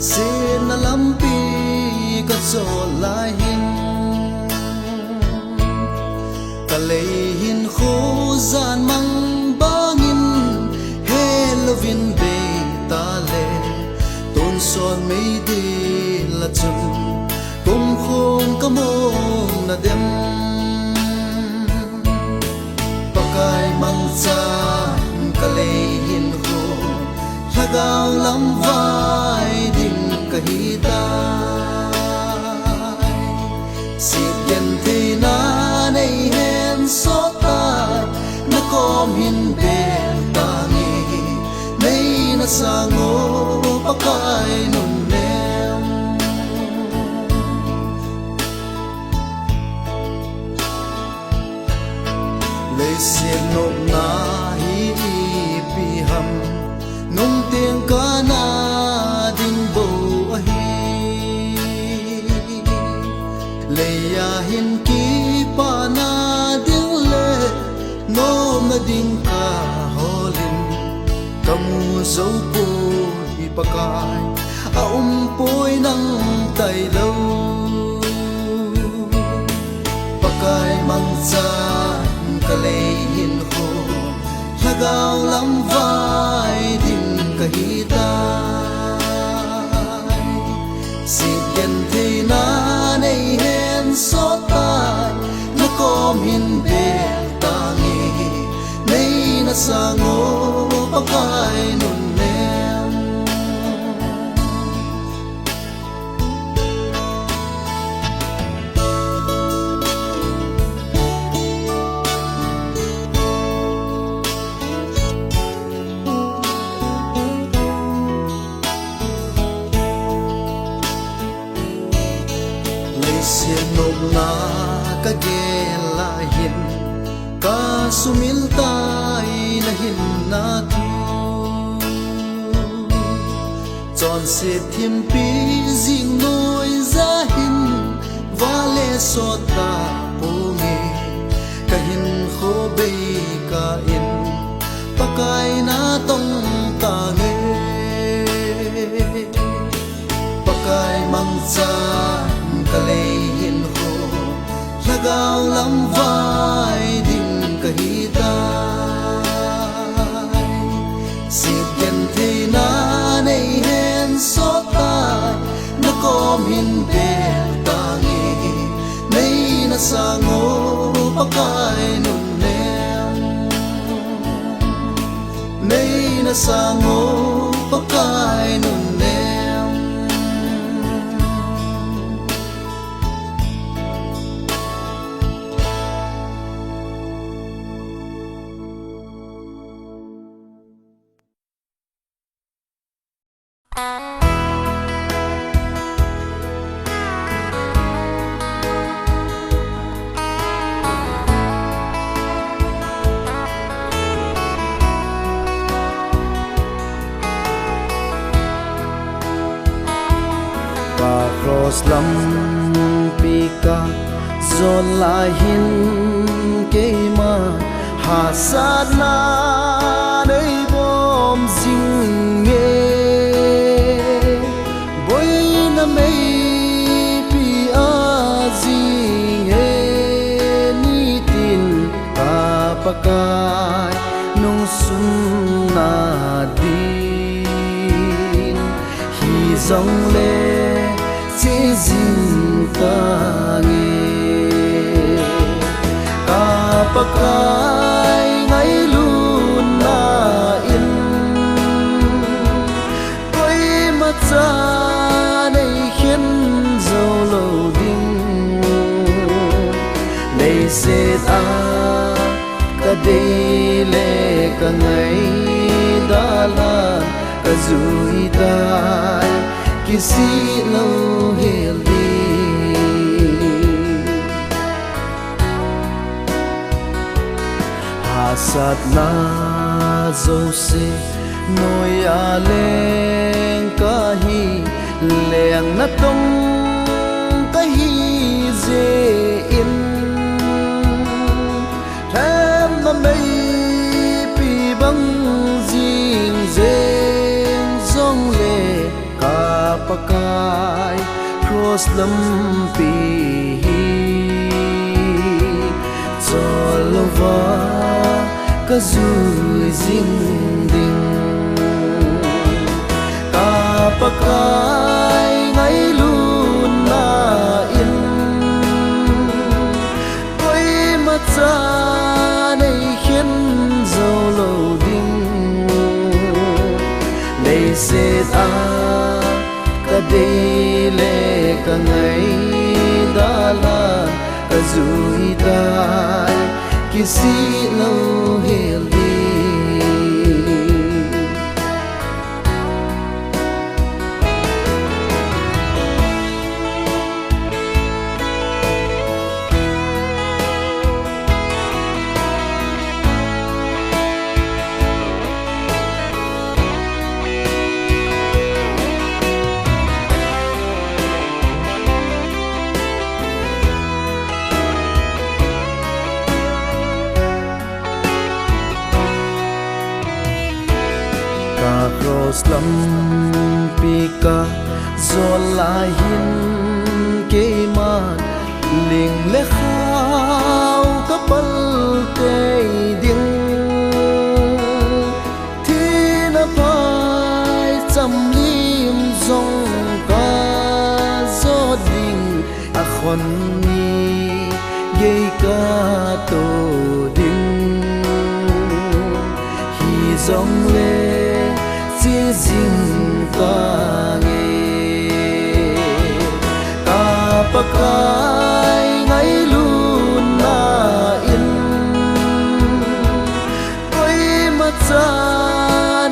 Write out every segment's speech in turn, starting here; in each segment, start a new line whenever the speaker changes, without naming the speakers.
xin na lampi ka zo lai hin ka lei hin khu zan mang bangin helovin be ta le ton son mei di la chun kum khom ka mong na dem pakai mang cha ka lei hin khu lagaw lam vai ding ka hi tai sian thi na nei hen so ta na kom hin be ta ni nei na sango pakai nun nem le sian no na hi pi ham nung tiếng ca na ding bo a hi le ya hin ki pa na ding le nom na ding ka holin kamu zo po hi pakai a poi nang tai lo pakai mang cha ka le hin ho lagaw lam vai ding ka hi tai sian thi na nei hen so tai na kom hin be ta ngi nei na sango pakai nun nem sian nộp na ka ge la hin ka sumil tai na hin na thu chọn se thiêm pi jing noi za hin va le so ta po nge ka hin kho be ka in pakai na tong ta nge pakai mang cha ka lei hin ho lagaw lam vai ding ka hi tai sian thi na nei hen so ta na kom hin be ta ngi nei na sango pakai nun nem nei na sango pakai nun nem cross lam pika zon lai hin ke ma ha sát na đây bom ding nghe boy na mei pi a ding he ni tin pa pakai nung sun na din hi zong le zin ta nghe ka pakai ngai lun na in koi ma cha nei khen zo lo ding nei se ta ka de le ka ngai da la ka zui tai kisi lo hel đi hà sát na dâu se noi a leng ka hi leng na tong ka hi je in tham na mei pi bang jing je zong le ka pa cross lampi Zolova ka zui zing ding Kapakai ngay lun na in Tôi mặt ra này khiến dâu lâu đinh Này sẽ ta ka đây lệ ka ngay đã là ka zui tai Kisi lâu hiểu đi cross lampi ka zola hin ke man ling le khao ka pal te ding thi na pai cham lim zong ka zo ding a khon ni ye ka to ding hi zong le chia dinh ca nghe ca pakai ngay luôn na in tôi mặt ra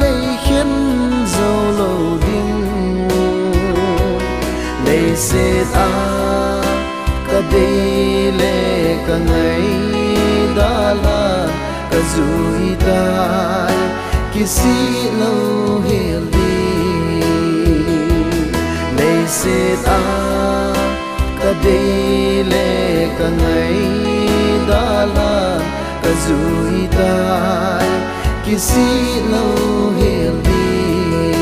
này khiến dâu lâu đinh này sẽ ta ca đây lệ ca ngày đã là ca dùi tai Kisi lâu hiểu đi Này sẽ ta Ka đây lệ ka ngày đã là Ka dùi tai Kisi lâu hiểu đi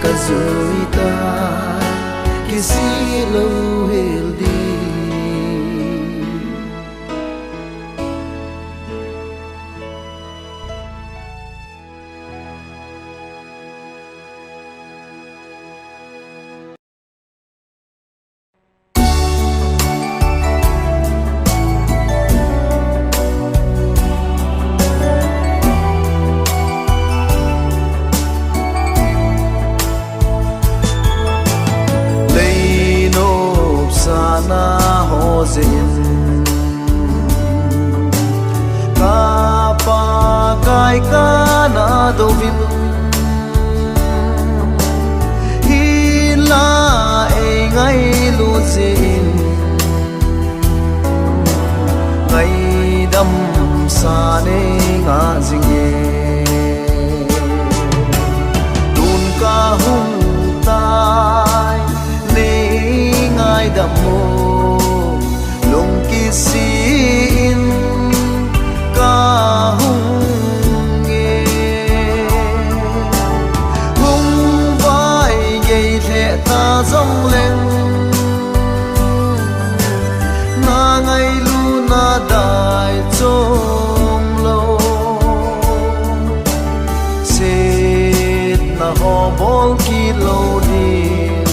Ka dùi tai Kisi lâu hiểu đi Kapakai ka na dovim Hila e ngay lu zin Ngay đâm xa ne ngã dinh ye Đun ca hung tai ne ngay đâm mô Lung kisin ca hung nghe hung vai gây thẹ ta dòng lên na ngay lu na đại trông lâu xếp na ho bol ki lâu điên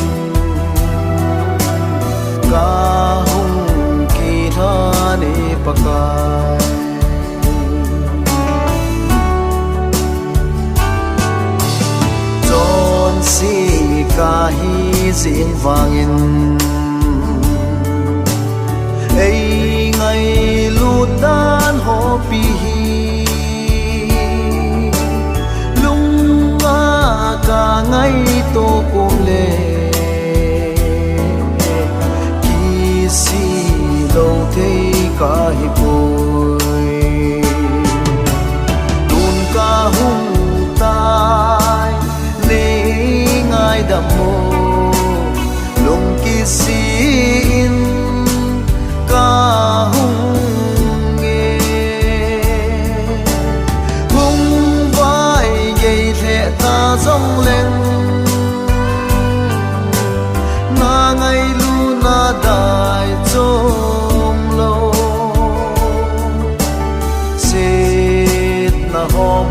ca hung ki tha ne pakai si ca hi diễn vangin ei ngày lu dan ho pi hi lung nga ca ngày to kum le ki si lo te ca hi poi tun ca hung tai ngay đậm mô lung kisin ca hung nghe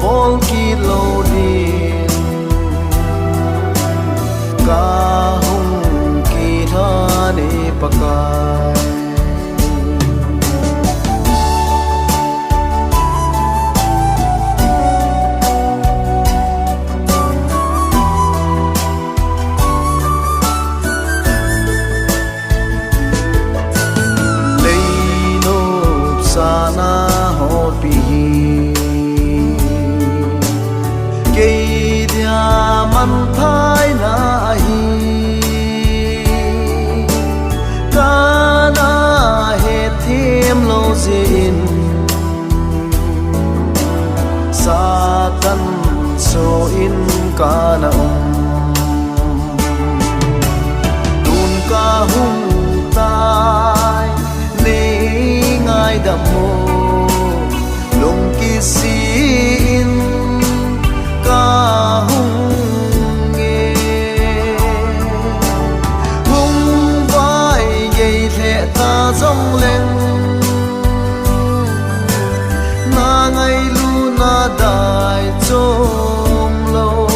bol ki lo din ka hung ki tha ni pakai thái na hi ca na he thêm lâu zin sa tan so in ca na tun ca hung tai ne ngai đam mô lung ki sin ca hung ta dòng lên na ngày lu na đại trôm lâu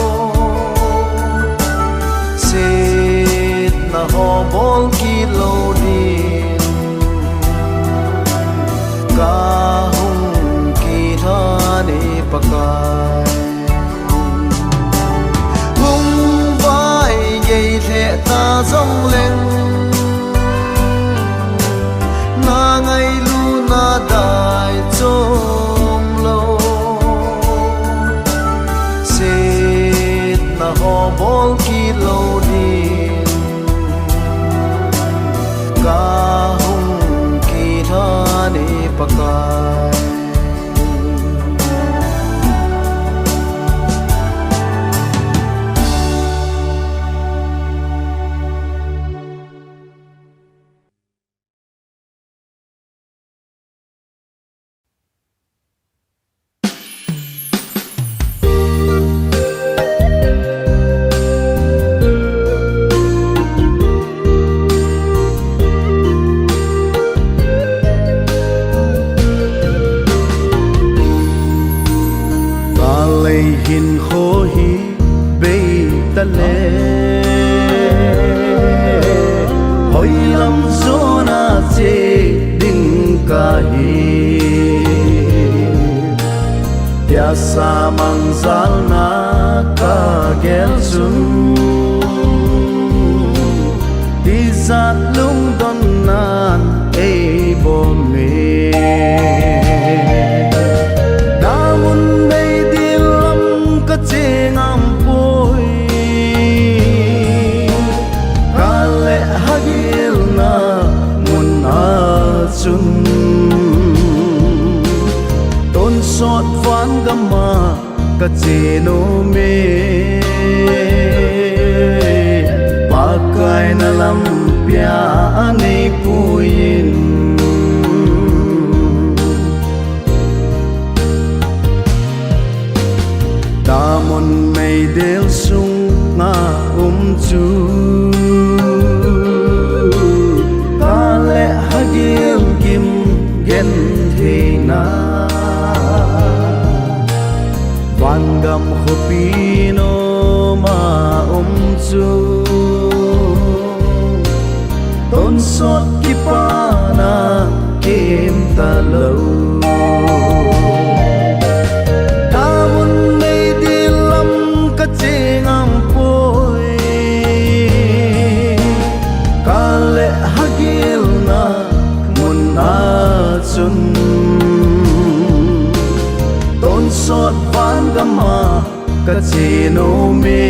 xịt na ho bol ki lâu din ca hung ki tha ni pakai hung vai dây thẹ ta dòng lên na ngày lu na đại trôm lâu xịt na ho bol ki lâu din ca hung ki tha ni pakai hin khô hi bê ta lê hoi lam zo na che ding ka hi tia sa mang zal na ka gel sun ti zat lung don nan e bo me che ngam poi kale hagil na mun a chun ton sot van gama ka che no me pa kai na lam pya nei puin ta mon mây del sung nga chu ta lệ hagil kim gen the na van gam khopino ma chu ton sot ki pa na kim ta lâu che ngam poi kale hagil na mun a chun ton sot van gama ka che no me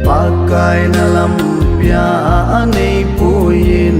pa kai na lam pya nei puin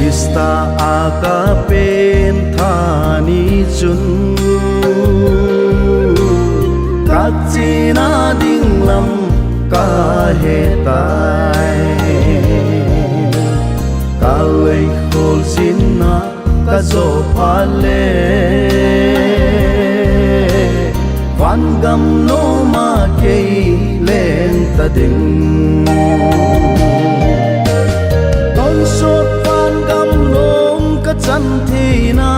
Krista aga pen thani chun các chi na ding lam ka he tai ka lei khol sin na ka zo phale van gam no ma ke len ta ding ton sot van gam nom ka chan thi na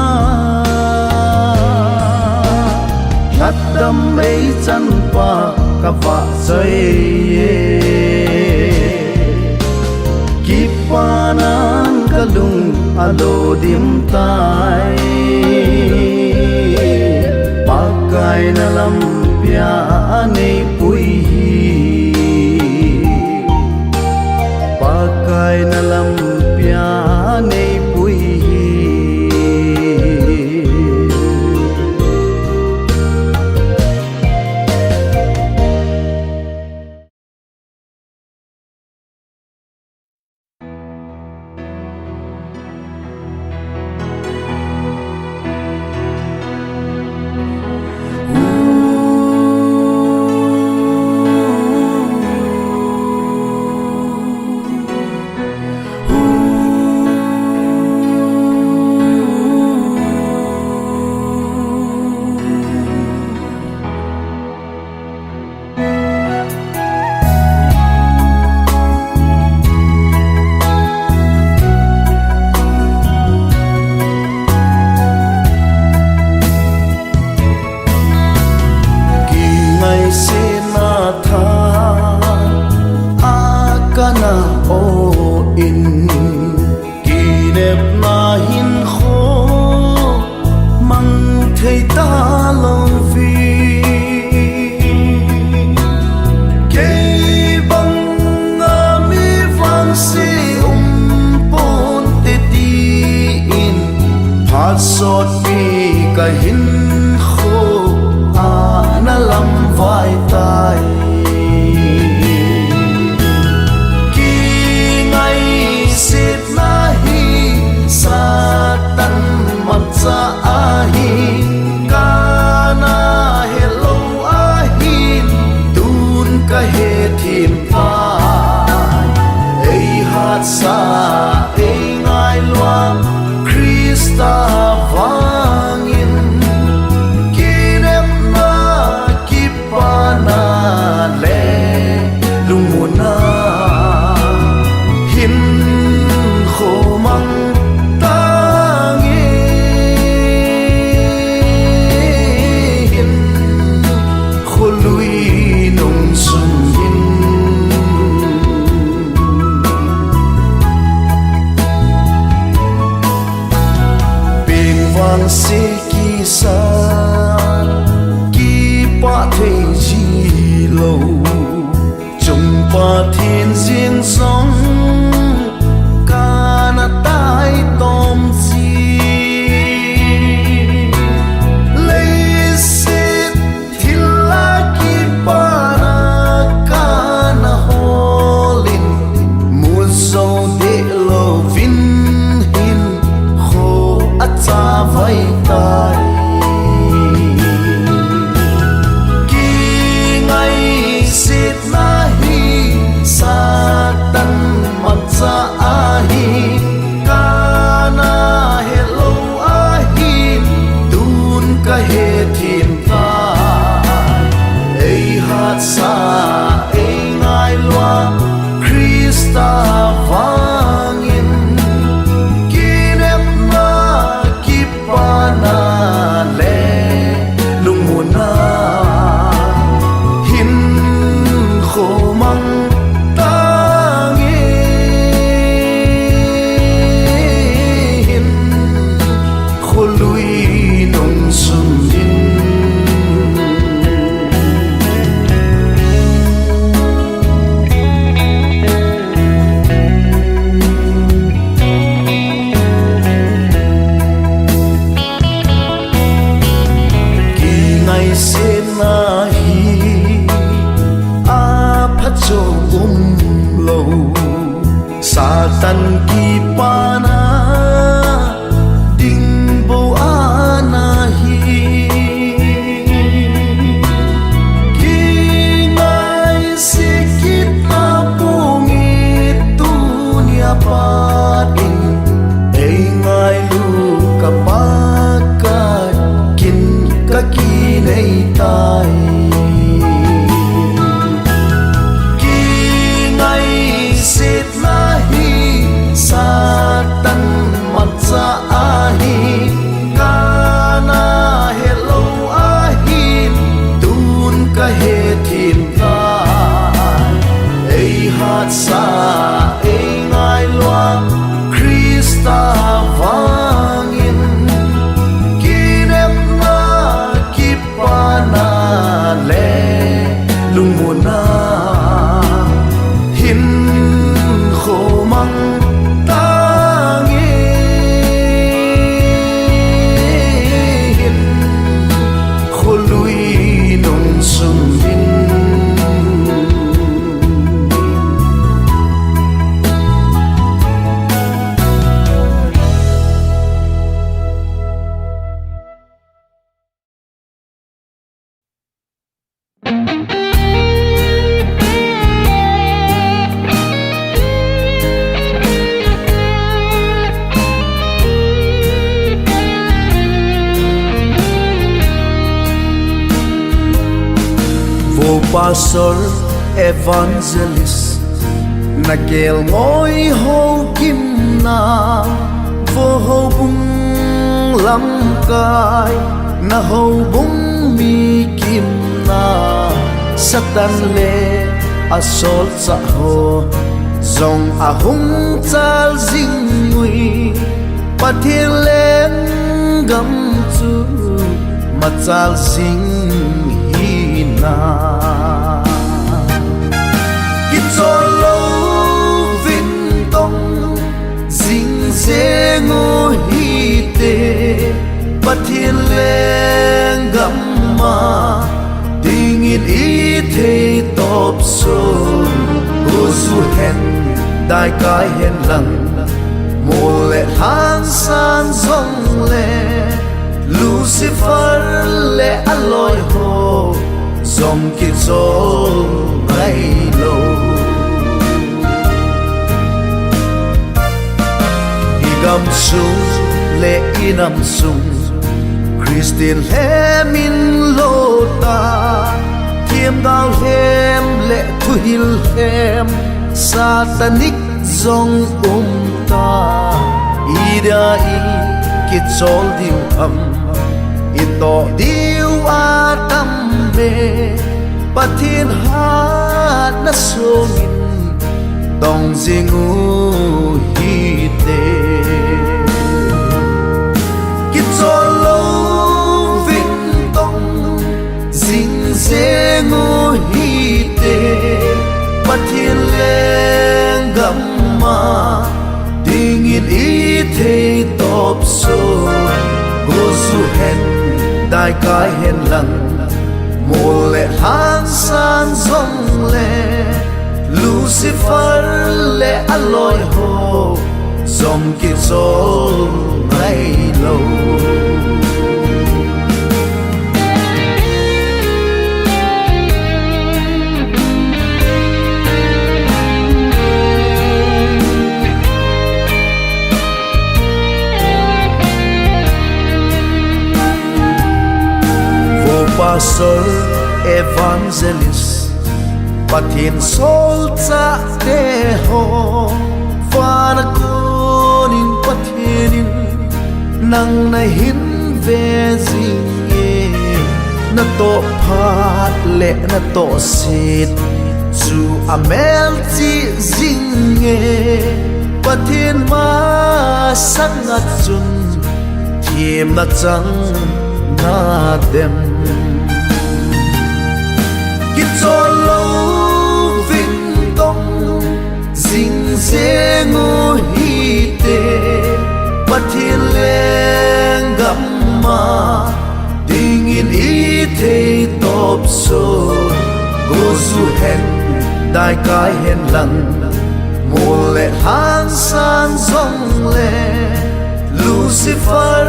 khát đam ấy chân pa ka va say kip panan ka lung alo dim tai pakai na lam pia nei pui pakai na lam pia nei pui sốt vì cả hin khô na lam vai tai khi ngày xịt na hi sa tan mặt sa hi ca na hello hi tun ka he thim ta ei hat sa ei ngai loa Krista vangin kirep na kipana le lumuna hin khomang tangi hin khului nong sun hin vang se ki sa ki pa the ji lo chung pa thiên riêng song ca na tai tom si lấy sit thil la ki pa na ca na holin mu so de lo vin hin kho acha vai tai ki ngày sit na hi sa tan mat sa hi ka na hello hi tun ka he thim ta ei hat sa ei ngai loa Krista vangin kirep na kipana pastor evangelist na kel ngoi ho kim na vô ho bung lam kai na ho bung mi kim na satan le asol cha ho zong a hung chal jing ngui pathil len gam chu ma chal sing hi na kit solo vin tong jing se ngo hi te pathil len gam ma ding in i the top so su hen dai kai hen lang mo le han san zong le Lucifer le aloi ho zong ki zo mai lo igam sung le inam sung Christine hemin lo ta Thiêm đau hem lệ thu hil hem Satanic dòng ta Ida i kit sol diu am Ito diu a tam be Pathin hat na songin Dong zingu hi te Kit sol lo vin tong Zing se ngô hi te Pathin len gam ma Ding in i the top so Go su hen dai kai hen lang Mo le han san zong le Lucifer le aloi ho Zong ki zol mai lo pastor evangelist pathin sol cha te ho fana konin pathinin nang na hin ve jing e na to phat le na to sit chu amel chi jing e pathin ma sang ngat chun thiem na chang na dem Solo vin tong Zing se ngô hi te Pathin len gam ma Ding in i the top so Go su hen dai kai hen lang Mo le han san zong le Lucifer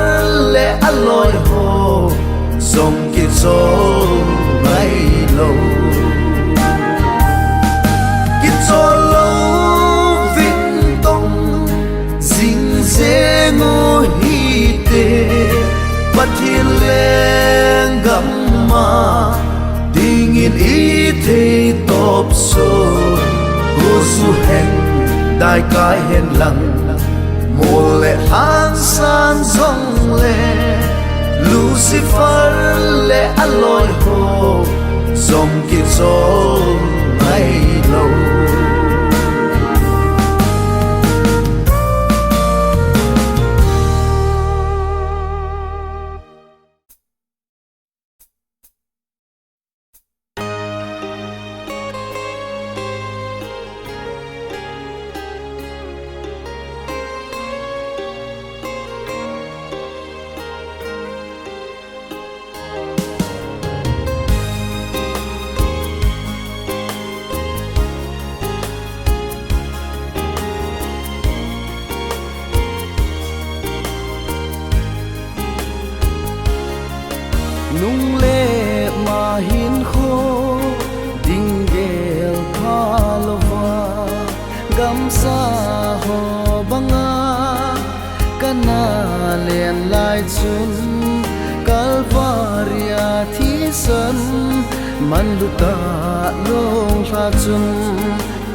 le aloi ho Zong ki zol mai lo Solo vin tong Zing se ngô hi te Pathin len gam ma Ding in i the top so Go su hen dai kai hen lang Mo le han san zong le Lucifer le aloi ho Zong ki zol mai lo nung le ma hin kho ding gel phalova gam sa ho banga kana len lai chun kalvaria thi san man lu ta long ra chung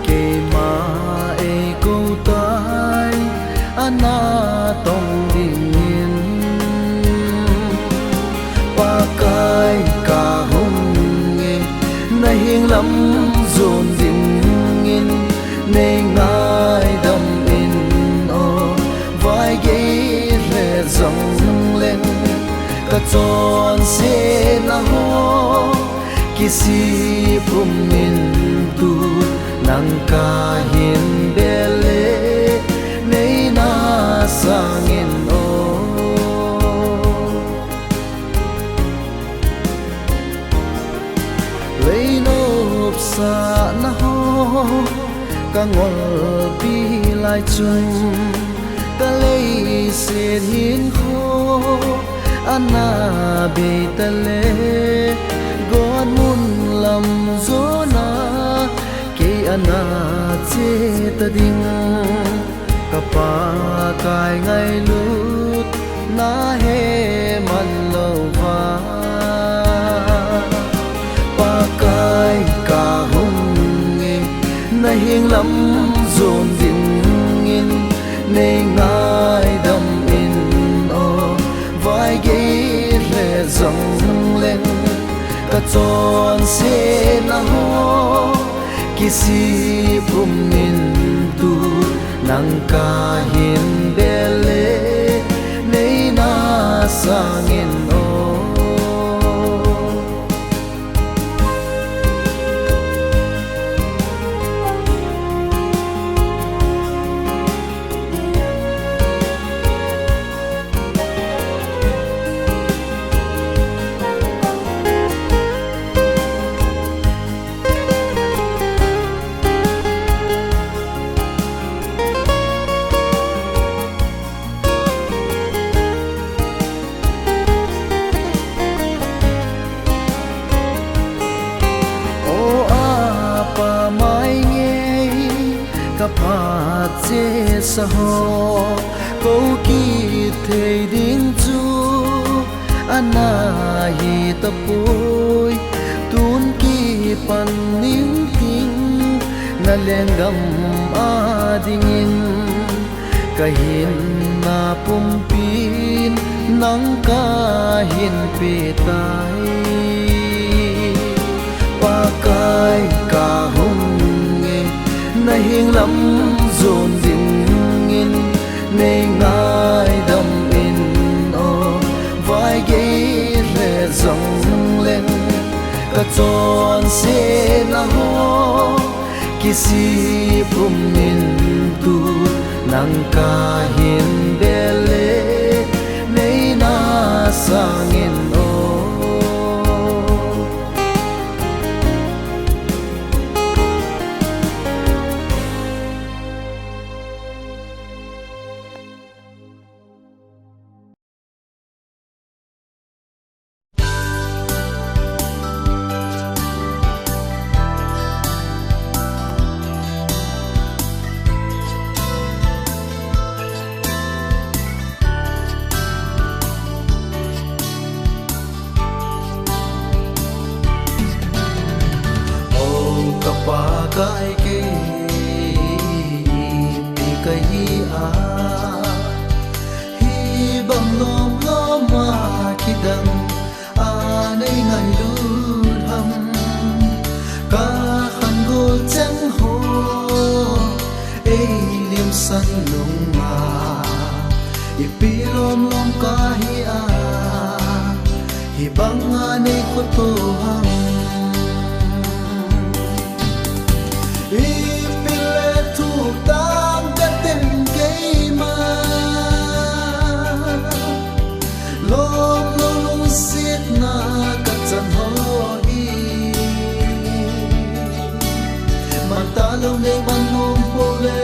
ke ma e ko tai ana tong ding in pa kai ka hong nge na hieng lam zon ding in nei ngai dam in o vai ge re zong leng ka chon se na ho kisi phum min tu nang ka hin bele nei na sang in o lei nop sa na ho ka ngol pi lai chung ka lei se hin kho ana be tale God mun lam zona ke ana che ta ding kapa kai ngai lut na he man lo va pa kai ka hung nge na hieng lam zon ding in nei ngai dam in o vai ge re zong leng ka chon se na ho kisi phum min tu nang ka hin bele nei na sang in o pa che sa ho ko ki thei ding chu ana hi ta poi tun ki pan ning ting na lengam a ding in ka hin na pum pin nang ka hin pe tai pa kai ka hung na hieng lam zon ding in nei ngai dam in o vai ge re zong leng ka chon se na ho kisi phum min tu nang ka hin bele nei na sang in o kai ke pi kai a hi bang lom lom ma kidang a nei ngai lu tham ka khan go chang ho e lim san lung ma i pi lom lom ka hi a hi bang a nei ko to hang ipile tu tam ka tem ke ma lom lom sit na ka chan ho i man ta lo ne man hom po le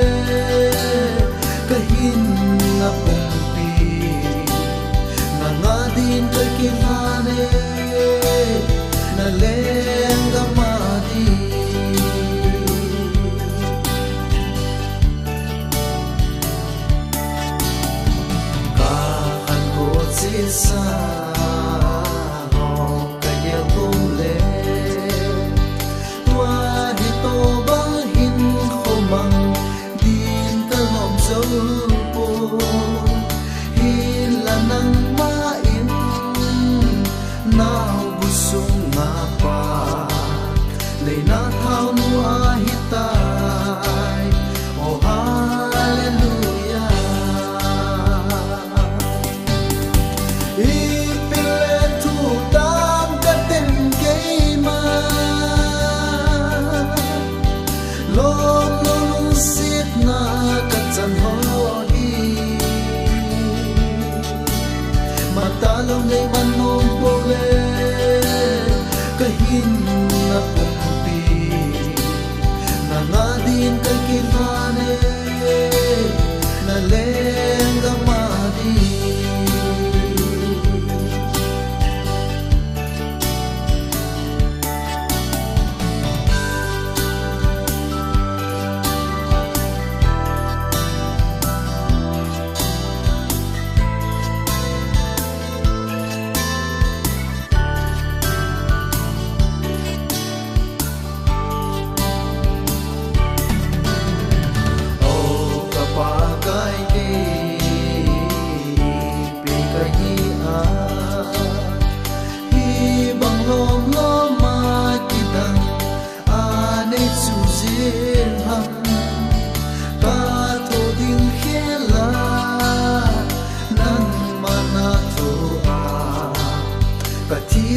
ka hin na pum pi na nga din ka kin ha ne na leng ga ma di sa ho ka ye tum le lâu nay man nôm bồ lê cái hin na bông pi na ngã din cái kia nè na lên ga ma đi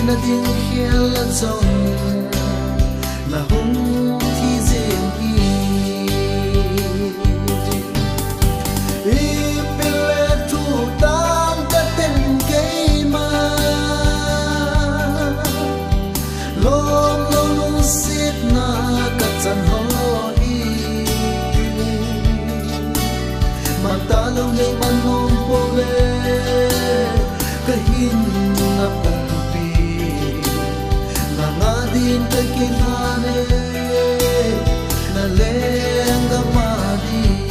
na ding hiel la zong na hung thi zen i pile thu tam ka ten ke ma lom lo lu sit na ka chan ho i ma ta lo nei man hom po le ka hin na din cái kia nè na lên ga ma đi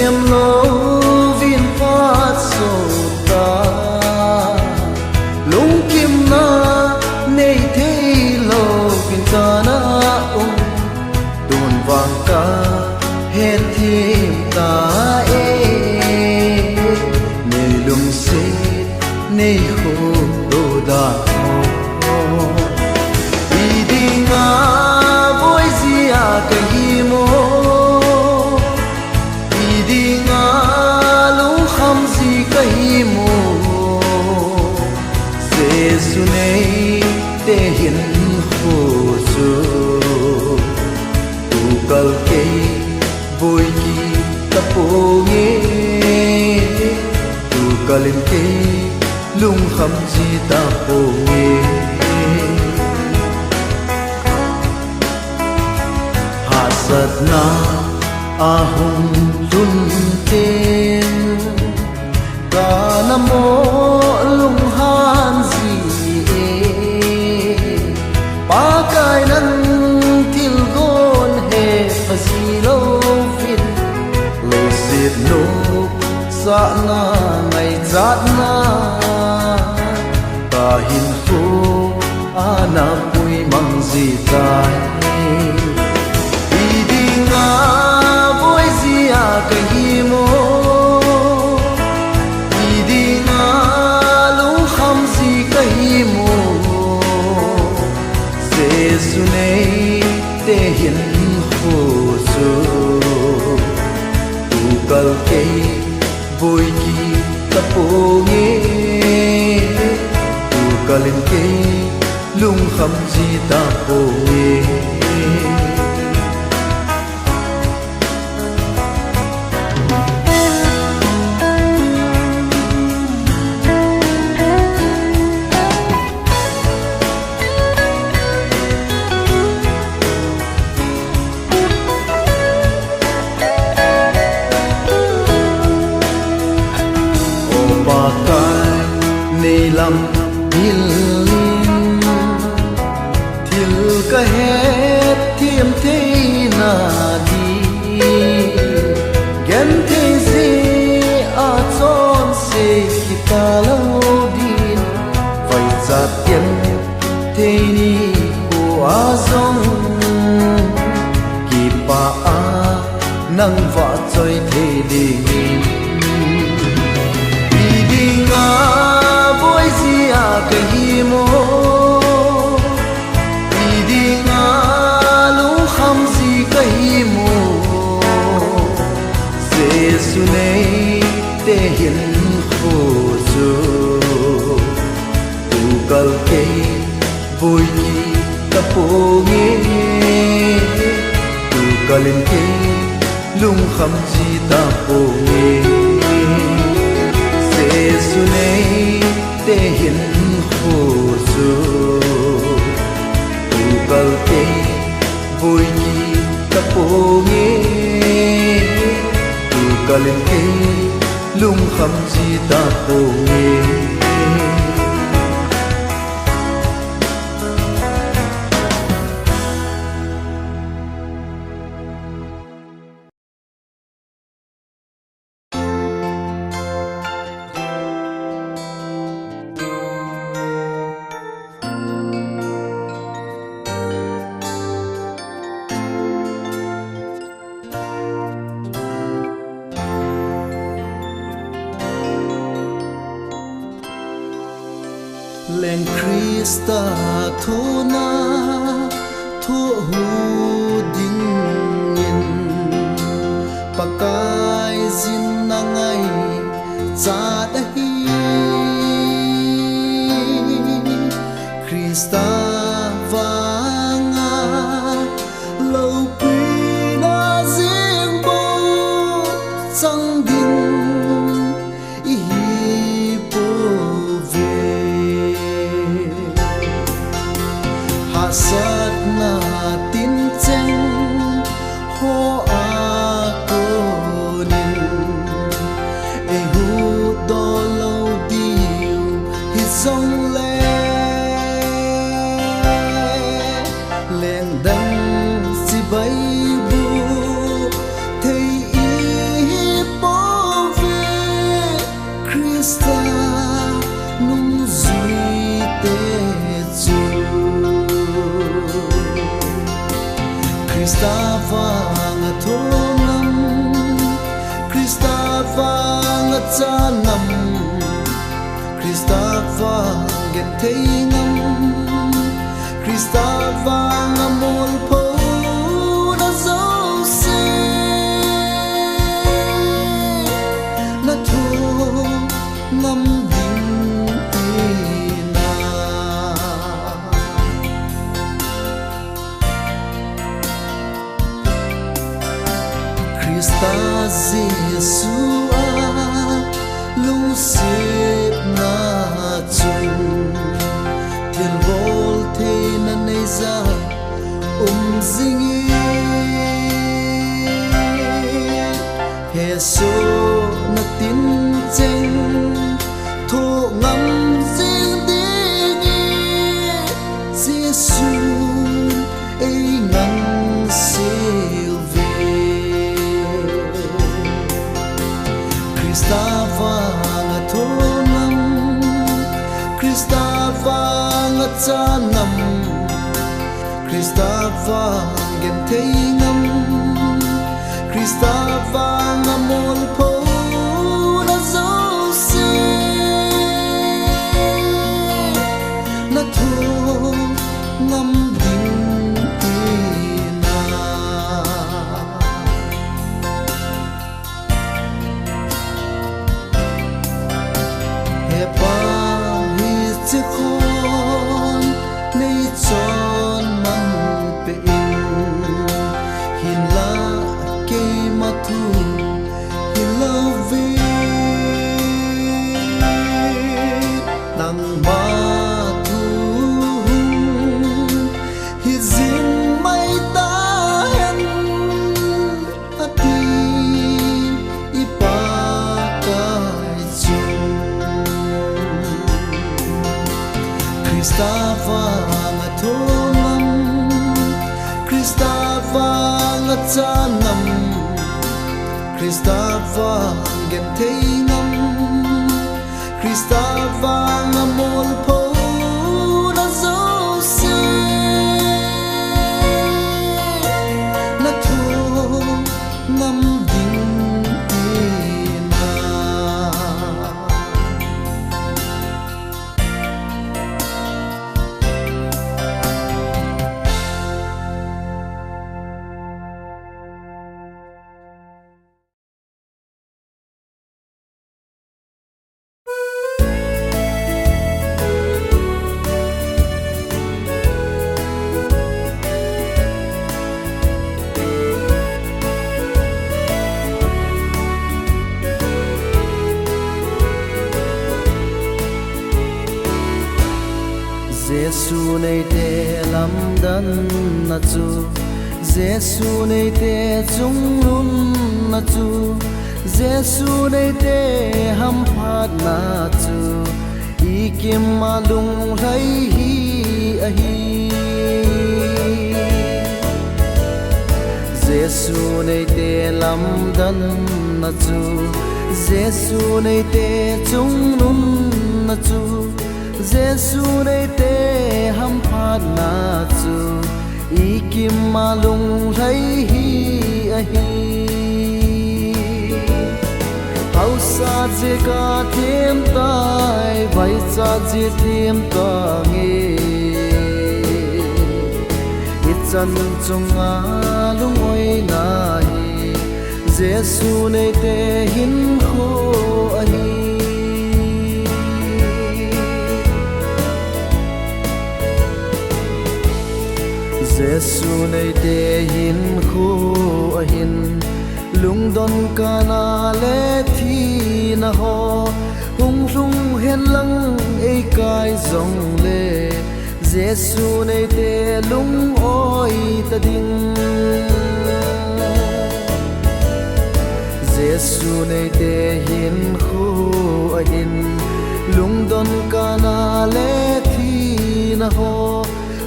thiêm lô viên phát sổ ta lung kim na nay thế lô viên ta na tuôn vàng ca hết thêm ta nay lung xếp nay khô đồ đà đi đi ngã với gì à cái hi mô kai mo se sunei te hin ho su tu kal ke voi ki ta po nge tu kalin ke lung kham ji ta po nge ha sat na ahum tun ten na mo lung han gì pa kai nan til gon he fa si lo fit lo sit no sa na ngai zat na ta hin phu ana pui mang gì tai đi đi nga voi gì à cái hi mo sunei te hin ho su tu kal ke voi ki ta po nge tu kalin ke lung kham ji ta po nge lam hilin thil ka het thiam the na di gen the se a chon se ki ta lo din vai sát tiền thế ni của azong kỳ pa a nang va choi thế đi đi nga boy zia cái mo đi nga lu kham gì cái mo Giêsu này te hiền khổ du tu kal ke boy ni ta po nghe tu kalin ke lung kham ji ta po nghe Giêsu này te hiền khổ du tu kal ke boy ni ta po nghe tu kalin ke lung kham ji ta po nghe Len Krista thona thu hu ding in pakai zin na ngai cha da hi Krista vanga lo pi na zing bo sang ding i hi po sát na tin cheng ho a ko nin e hu do lo diu hi song le len dang si bai bu thei i po ve Krista nung zui te chu Krista vang thonam Krista vang chanam Krista vang get theinam Krista vang amol po na zo se na tho nam ding ina Krista Giêsu a lung sip na chung thiên vol thế na nei za zingi he so na tin cheng tho ngam jing ding Giêsu ei ngang siêu Krista vang thonam Krista vang chanam Krista vang gen theinam Krista vang amol po na zo se na tho ngam ding ina he pa hi che khon nei chon man pe in hin la ke ma thu hin love nang ma thu hi zin mai ta hen ati ipa kai chung Krista vang thonam Krista vang chanam Krista vang gen theinam Krista vang amol po Giêsu này te lam dan na chu Giêsu này te chung run na chu Giêsu này te ham phat na chu I kim ma lung lai hi a hi Giêsu này te lam dan na chu Giêsu này te chung run na chu Giêsu này te ham phat na chu I kim ma lung lai hi a hi hau sa je ka thêm tai vai cha je thêm ta nghe ít chân chung a lung oi na hi Giêsu này te hin kho a hi Giêsu này te hin khu a hin lung don kana le thi na ho hung lung hen lang ei kai zong le Giêsu này te lung oi ta ding Giêsu này te hin khu a hin lung don kana le thi na ho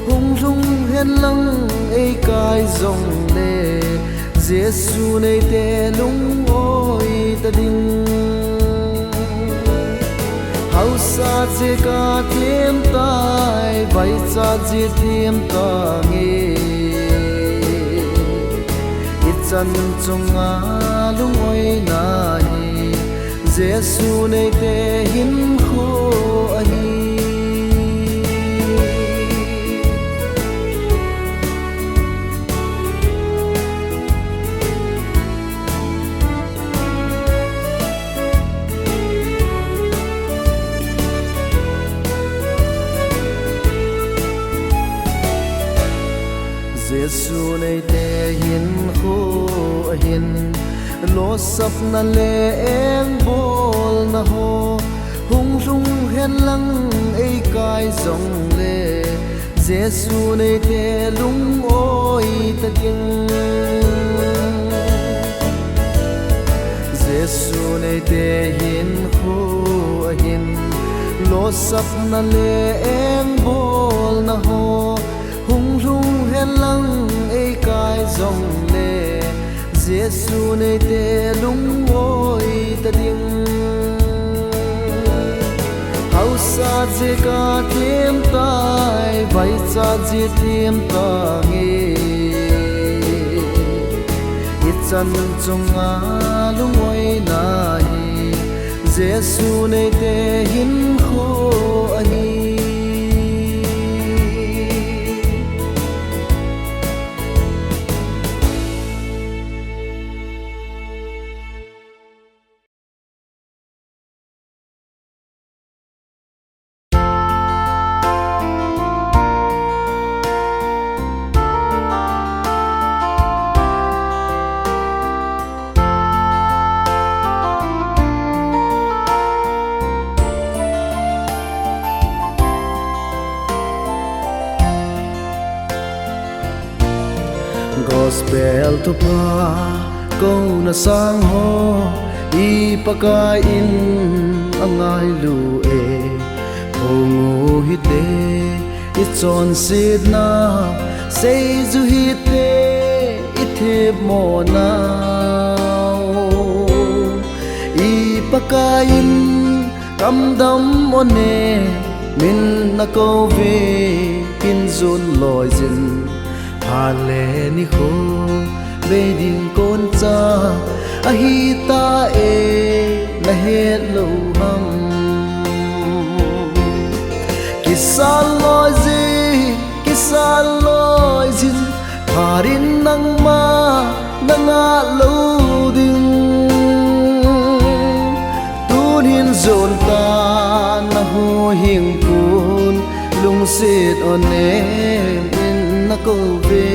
hung lung hen lang ei kai zong le Giêsu này te lung oi ta ding hau sa je ka thêm tai vai cha je thêm ta nghe ít chân chung a lung oi na hi Giêsu này te hin kho a hi Giêsu này te hin kho hin lo sap na le eng bol na ho hung lung hen lang ei kai zong le Giêsu này te lung oi ta ding Giêsu này te hin kho hin lo sap na le eng bol na ho hung lung hen lang ei kai zong le Giêsu này te lung oi ta ding hau sa je ka thêm tai vai cha je thêm ta nghe ít chân chung a lung oi na hi Giêsu này te hin kho a hi Gospel to pa câu na sang ho I pakai in angai lu e hongu hi te I chon sit na sei zu hi te I the mo na I pakai in kam dam mo ne min na câu ve kin zun loi zin Hale ni kho be ding kon cha a hi ta e la het lo ham kisal loi zin harin nang ma nanga lo ding tun hin zon ta na ho hing kun lung sit on em na câu về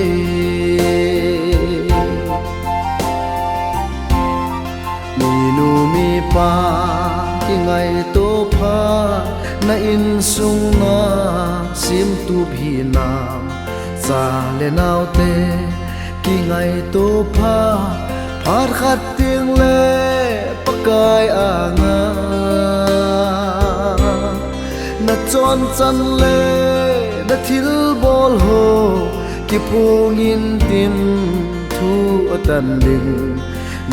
mi nu mi pa ki ngai to pha na in sung na sim tu bhi nam sa le nau te ki ngai to pha phar khat tiếng le pakai anga na chon chan le na thil bol ho ki pungin tim thu atan ding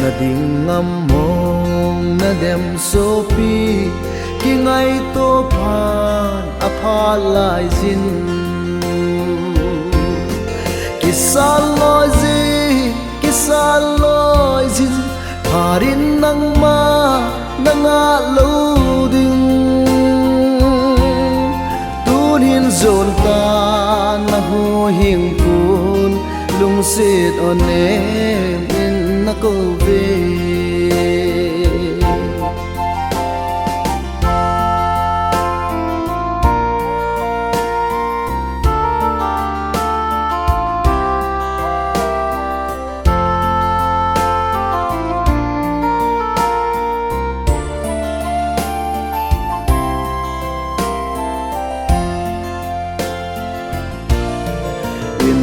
na ding ngam mong na dem so pi ki ngai to phan apha lai zin ki sal loi zin pharin nang ma nanga lo ding tun hin zon ta na hu hing kun lung sit on em in na ko ve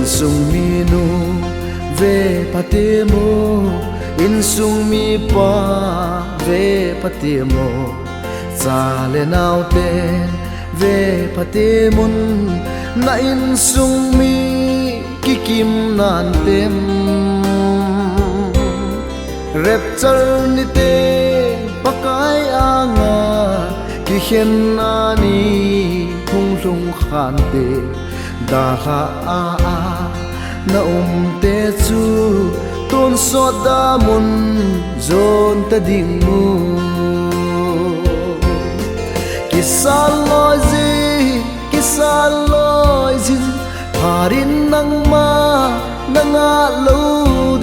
sung mi nu ve patemo in sung mi pa ve patemo sa le nau ten ve patemun na in sung mi kikim nan tem repchar ni te pakai anga ki khen ani hung lung khan te da ha a na te chu ton so da mun zon ta ding mu ki sal loi zin pharin nang ma nanga lo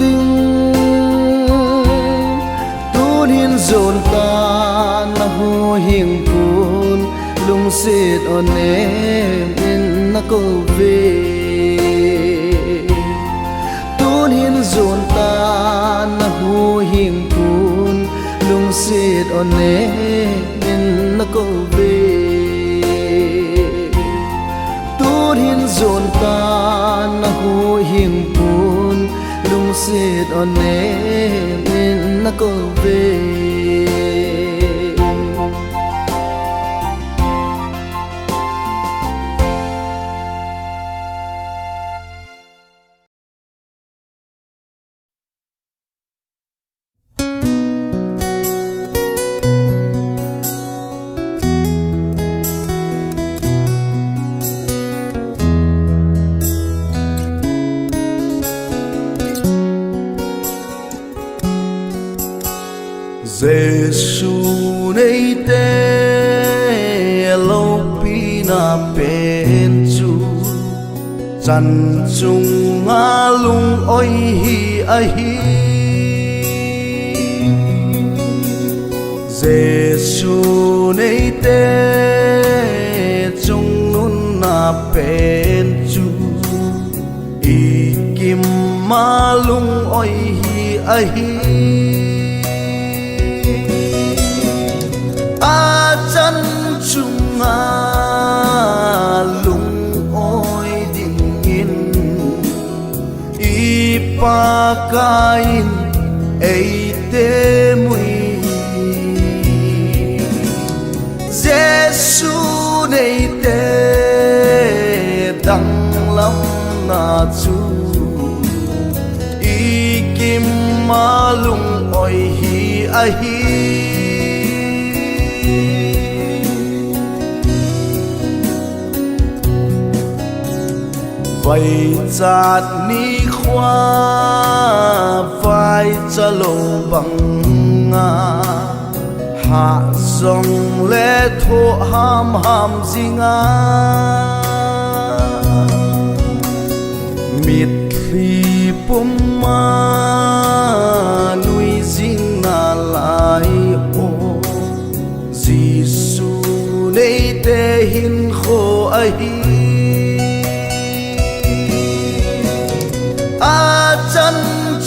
ding tun hin zon ta na hu hing kun lung sit on em in na ko ve tun hin zon ta na hu hing kun lung sit on em in na ko ve tun hin zon ta na hu hing kun lung sit on em in na ko ve Giêsu nay te lâu pina pen chu chan chung nga lung oi hi a hi Giêsu nay te chung nun na pen chu i kim ma lung oi hi a hi chân chung a lung oi ding in i pa kain ei te mui Giêsu nei te dang lam na chu i kim ma lung oi hi a hi vậy chát ni khoa vai cha lô bằng nga hạ dòng lệ thô ham ham gì nga mít khi bom ma nuôi dinh na lại ô Giêsu nay te hin khô ai chân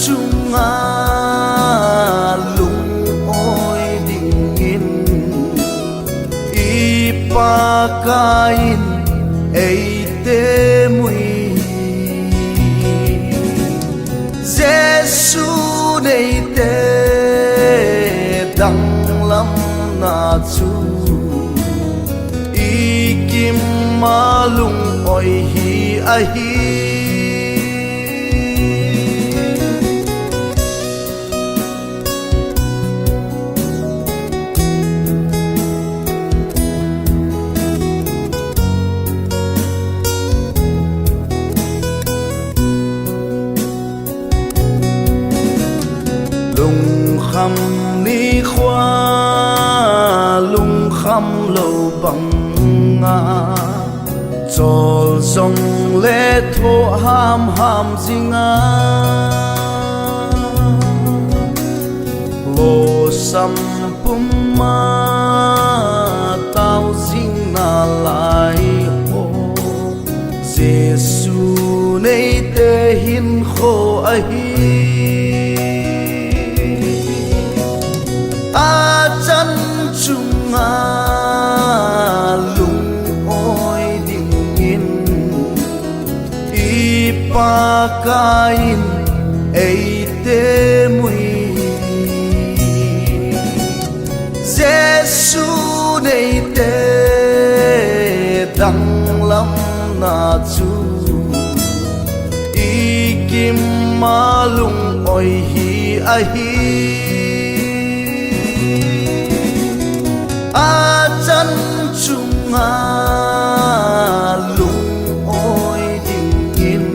chung a lung oi ding in i pa kain ei te mui Giêsu nei te dang lam na chu i kim malung oi hi a hi lung kham ni khoa lung kham lâu bằng nga chol song le tho ham ham zinga lo sam pum ma tao zing na lai ho Giêsu nei te hin kho a hi a chân chung a lung oi ding in i pa kain ei te mui Giêsu nei te dang lam na chu i kim malung oi hi a hi a chân chung a lung oi ding in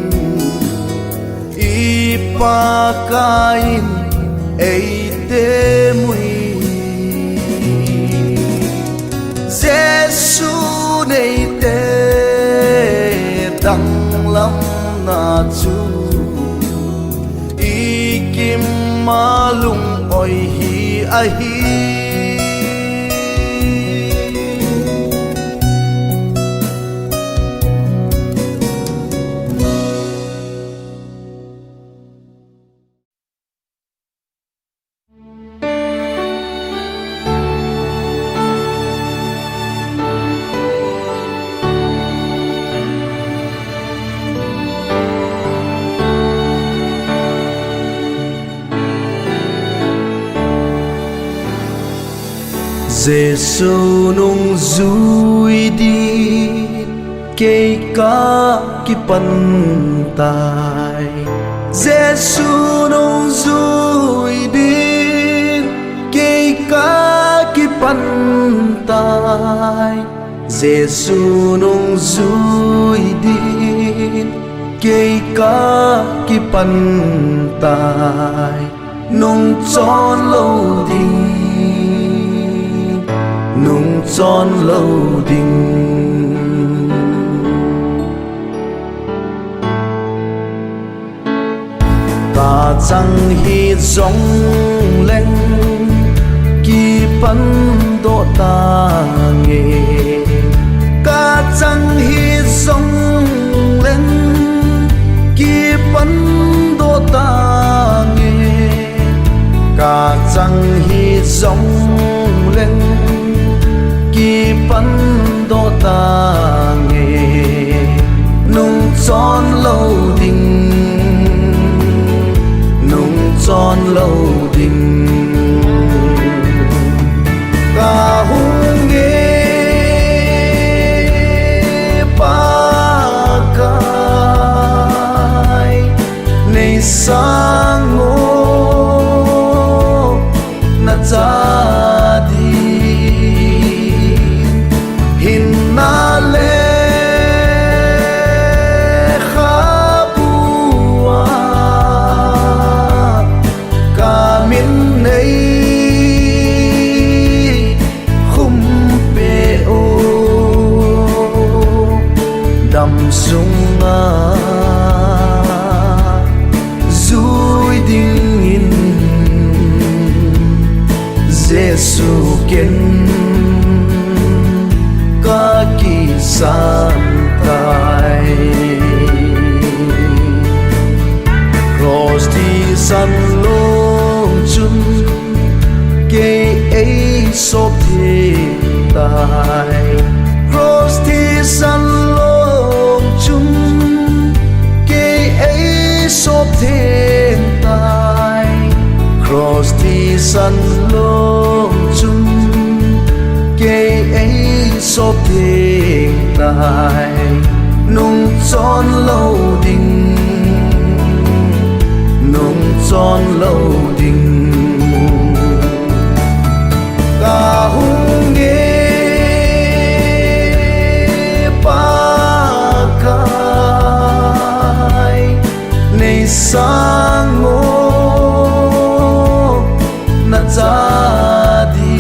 i pa kain ei te mui Giêsu nei te dang lam na chu i kim malung oi hi a hi Giêsu nung dui đi cây cá ki pan tai Giêsu nung dui đi cây cá ki pan tai Giêsu nung dui đi cây cá ki pan tai nung tròn lâu đi nung tròn lâu đình ta chẳng hi giống lên kỳ bắn độ ta nghe ca chẳng hi giống lên kỳ bắn độ ta nghe ca chẳng hi giống lên kỳ bắn đô ta nghe nung tròn lâu đình nung tròn lâu đình ca hung nghe ba cái này sang ngô na cha đi na le khabua ka min nei khum pe o dam sunga zui ding in Giêsu ken ca kỳ santai cross đi san long chun ke ei sop thi tai cross tai nung tròn lâu đình nung tròn lâu đình cả hung nghe ba cái này sang ngô na ra đi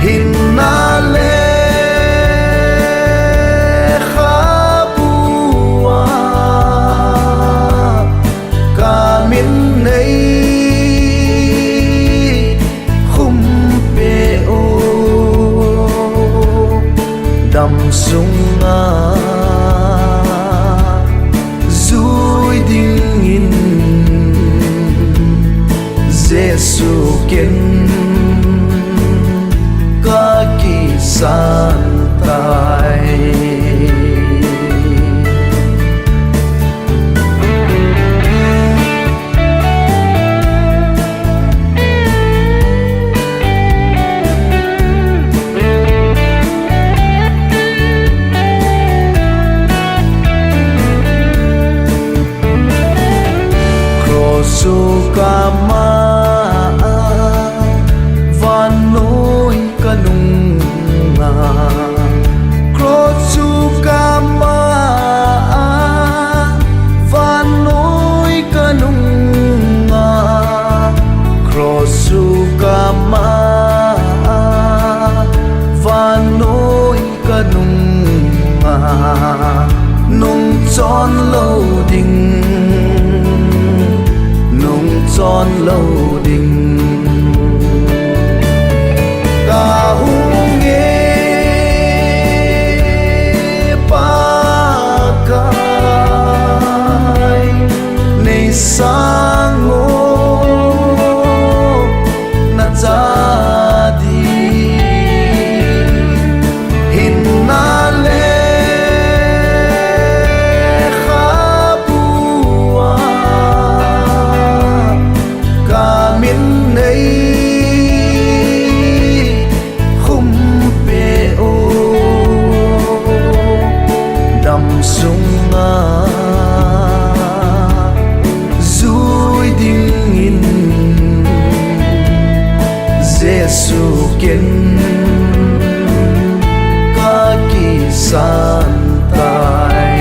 hin na le kha bua cả miền này khum pe ô đầm sung a dui ding in Giêsu kiến ca kỳ san tai Krosu kama vanoi kanunga Krosu kama vanoi kanunga Krosu kama vanoi kanunga nung tròn lâu đình nung tròn lâu đình cả hung nghe ba cái này sang ngô na ra đi hin na le kha bua cả miền này khum pe ô đầm sung a dui ding in Giêsu kiến ca kỳ san tai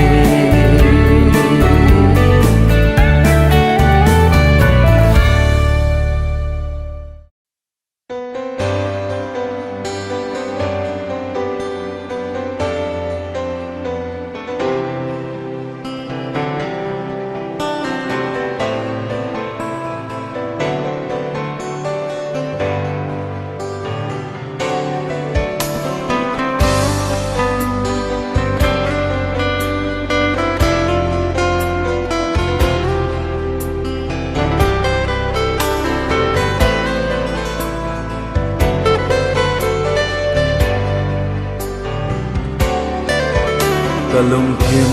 kalung kim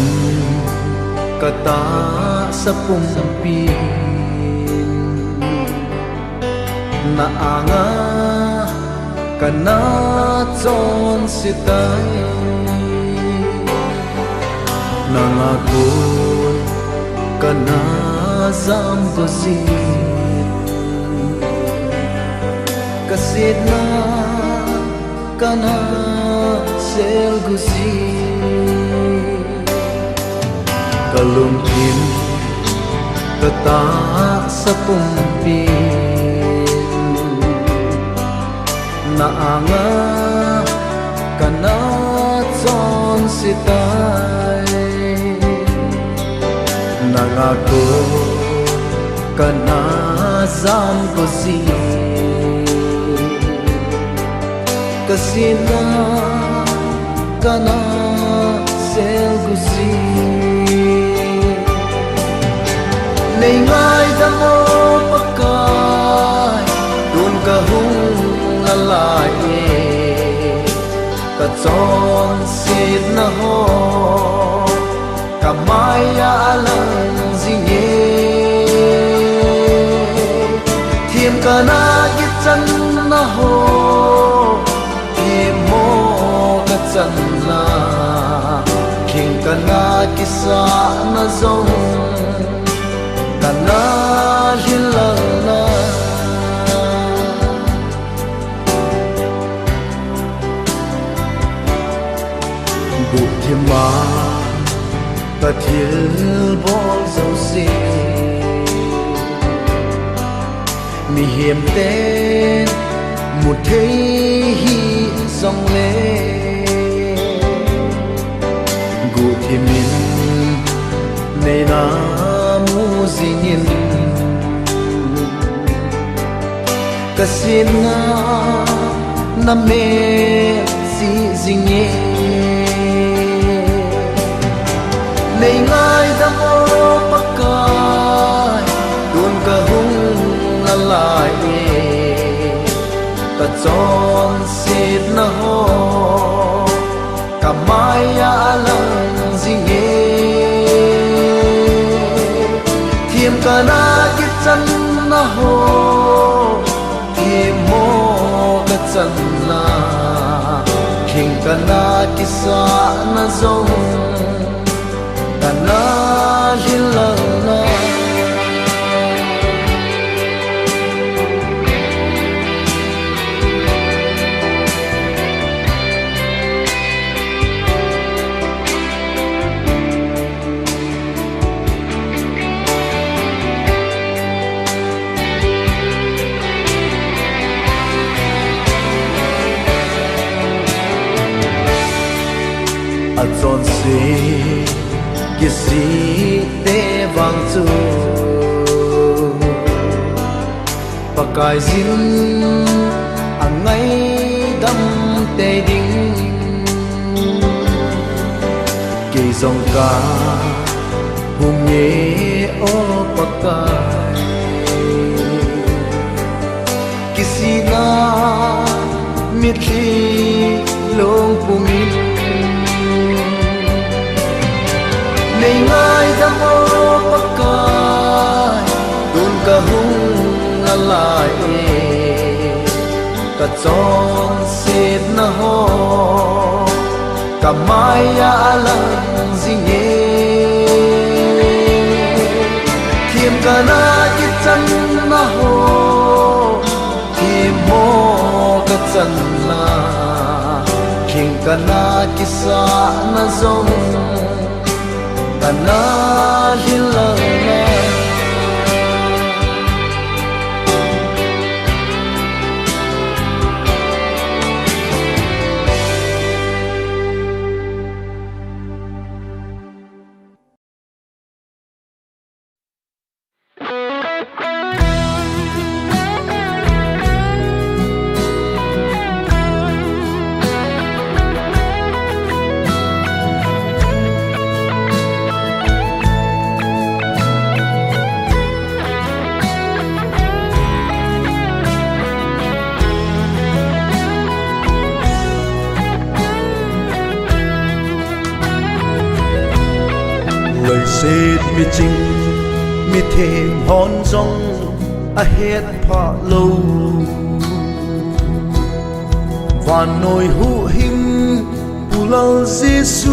kata sa pumpin na anga kana chon sitai nangakun kana zam ko zit kasit na kana sel gusi kalung kim kata sa pumpin na anga kana chon sitai nangako kana zam ko si kasina kana sel gusi nay ngai dam mo pakai dun ka hung lalai ka chon sit na ho kamaya alang zinge thiam kana git chan na ho e mo ka chân na khinh cả na kisa na zong cả na hilang na buộc thêm mà ta thiếu bỏ dấu gì mi hiểm tên một thế hi dòng lệ gu thì mình này na mu gì nhìn kasina na mê gì gì nhé này ngay đã mô bắc cài đồn cả hung là lại ta chọn xịt na ho cả mai ya lăng gì nghe thiêm cả na cái chân na ho thiêm mô cái chân na khinh cả na cái sa na zong cả na hilang na a chọn gì cái gì để vang chu pakai zin ang ngay đâm tê đinh kỳ dòng ca hùng nhẹ ô pakai cái gì na miệt khi lông pumit này ngay đã mô bắc cài đồn cả hung là lại cả chọn xịt na ho cả mai ya lăng gì nhé thiêm cả na cái chân na ho thiêm mô cái chân na khinh cả na cái sa na zong cả na hilang na
xịt mi chinh mi thêm hòn rong a hết phá lâu và nồi hụ him bù lâu Giêsu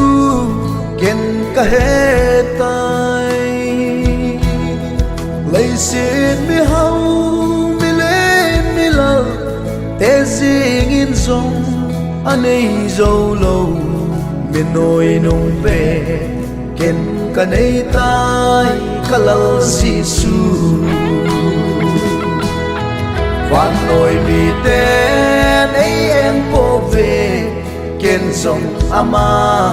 ken cả hết tay lấy xịt mi hau mi lên mi lơ té riêng in rong anh ấy dâu lâu miền nồi nông về ken cả nay tai cả lâu Giêsu và nồi mi tên ấy em cô về ken sông ama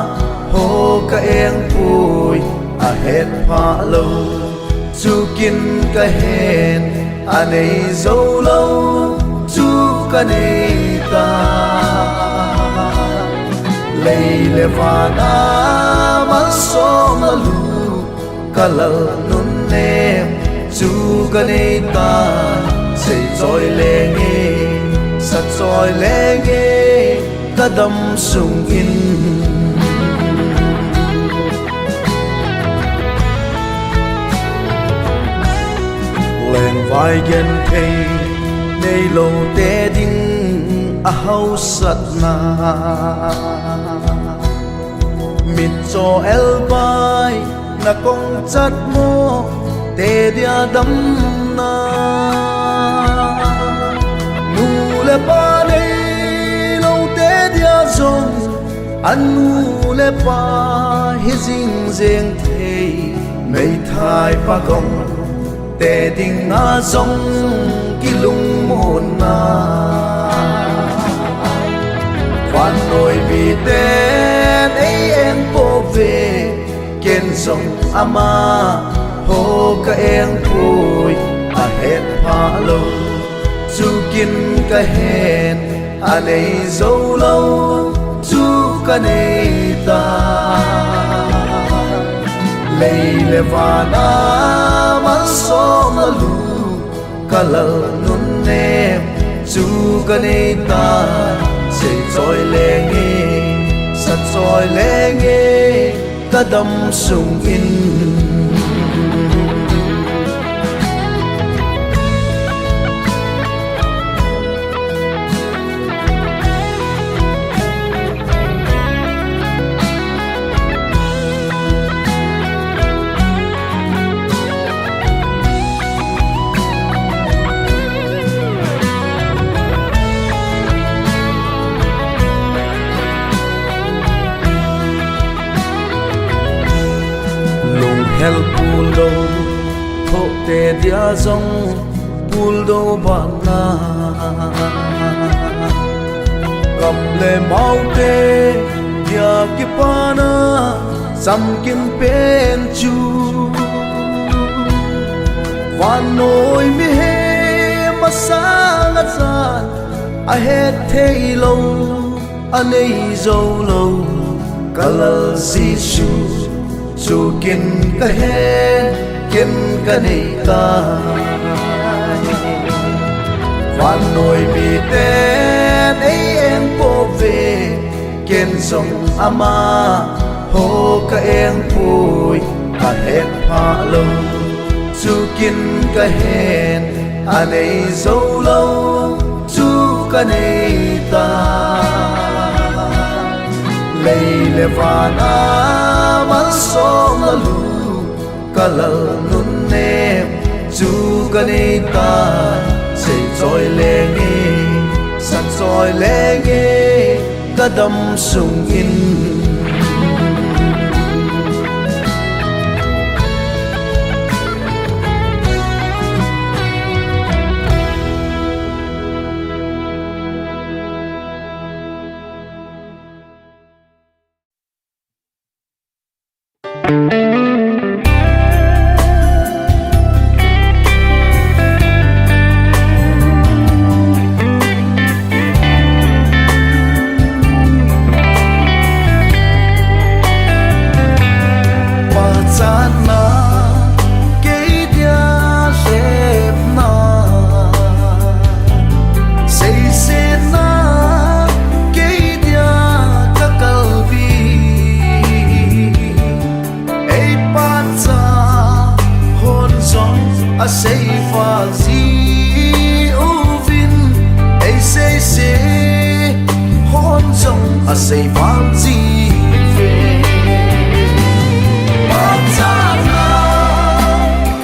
hồ cả em vui à hết phá lâu chú kinh cả hết anh ấy dâu lâu chú cả nay ta lấy lệ và na mắt xóm là lu cả lờ nôn em chú cả nay ta xây trôi lệ nghe sắt trôi lệ nghe ta đâm sung in lên vai gen cây nay lâu té đinh a hau sat na mit cho el bai na kong chat mo te dia dam na nu le pa nei lo te dia zong an nu le pa hi jing jeng thei mei thai pa gong te ding a zong ki lung mon na quan nồi vì tên ấy em po về kiên sông ama hồ ka em vui a hết pha lâu chu kin ka hen anh ấy dấu lâu chu ka nei ta lei le vana man som na lu kalal nun nem chu ka nei ta say trôi lê nghe sat trôi lê nghe ta đâm sung in hel pulo tho te dia zong pulo bana kam le mau te dia ki pana sam kim pen chu van noi mi he masang at a het thei lo anei zo lo kalal si chu chu kin ka he kin ka nei ta van noi mi ten ấy em po về kin song ama ho ka em pui a het pha lo chu kin ka hen anei zo lo chu ka nei ta lei le vana man som na lu kalal nun nem chu ka nei ta say trôi lê nghe sat trôi lê nghe ta đâm sung in a say fa zi uvin a say say hon song a say fa zi ve ba ta na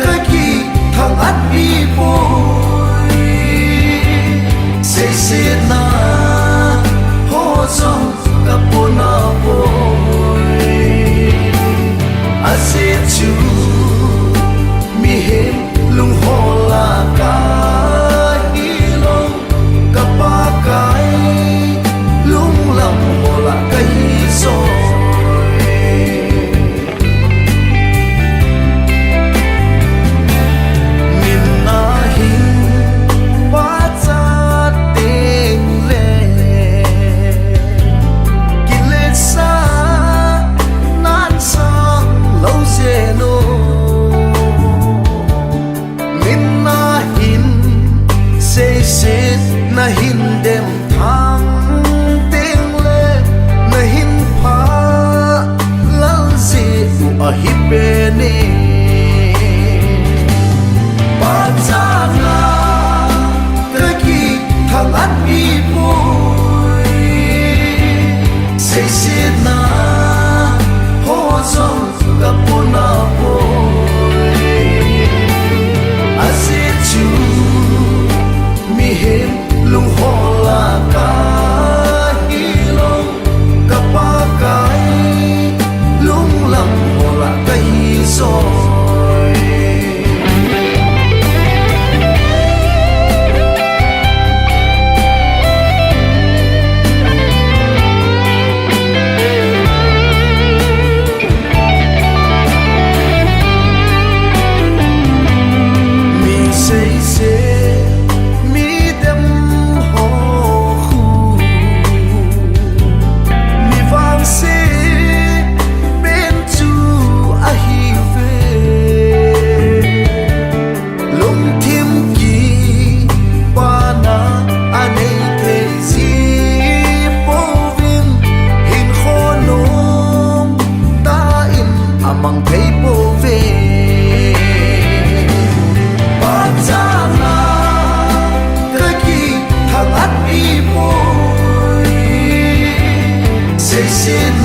ka ki thang at bi boy say na ho song ka pona boy a say chu mi he lung ho la ka ilong kapakai lung lam ho la kai so min na hin pa cha teng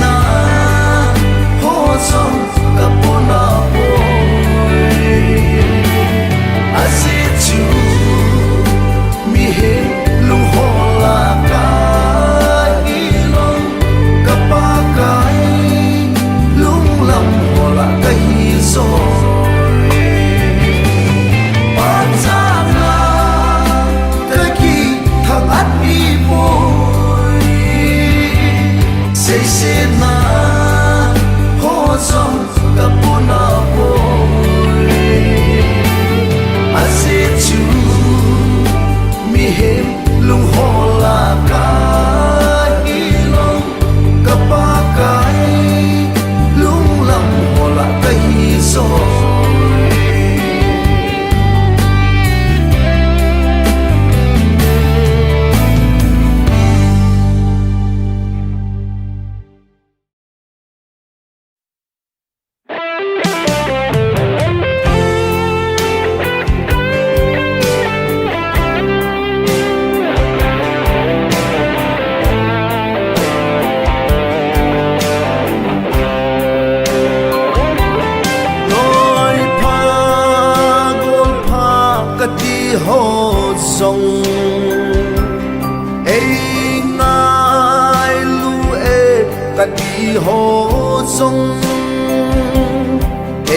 na ho song kapuna boy asi chu mi he lu ho la ka ilong kapakai lung lam ho la ka hi so na ho song kapuna boy asi chu mi hem lung ho la ka ilong kapakai lung lam ho la ka hi so ho song ei ngai lu e ka di ho song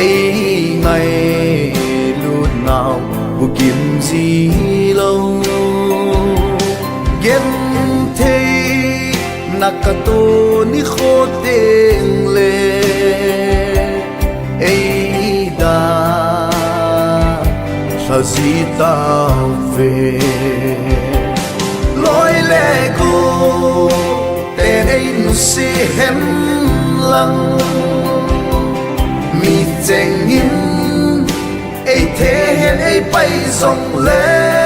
ei ngai lu nào bu kim gì lâu gen thế nakato ni kho teng le ei da si tao về lối lẽ cô tên ấy nu si hem lăng mi chênh in ấy thế hen ấy bay rong lệ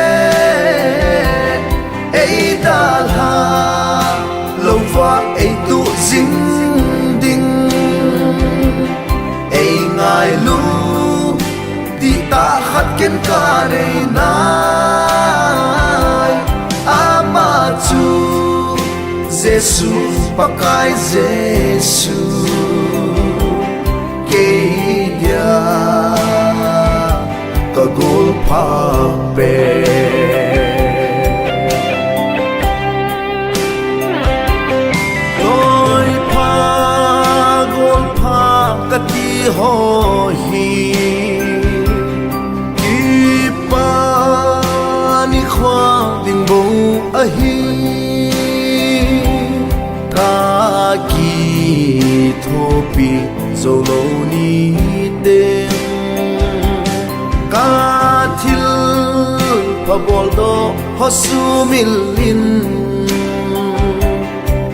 ấy đã là lâu vang ấy tu dính đinh ấy ngài lu ta khát kiến ca đây nay ama chu Giêsu pakai Giêsu ke dia ka gol pa pe loi pa gol pa ka ti ho hi tình bầu ahi ka ki thopi zolo ni te ka thil pabol do hosu milin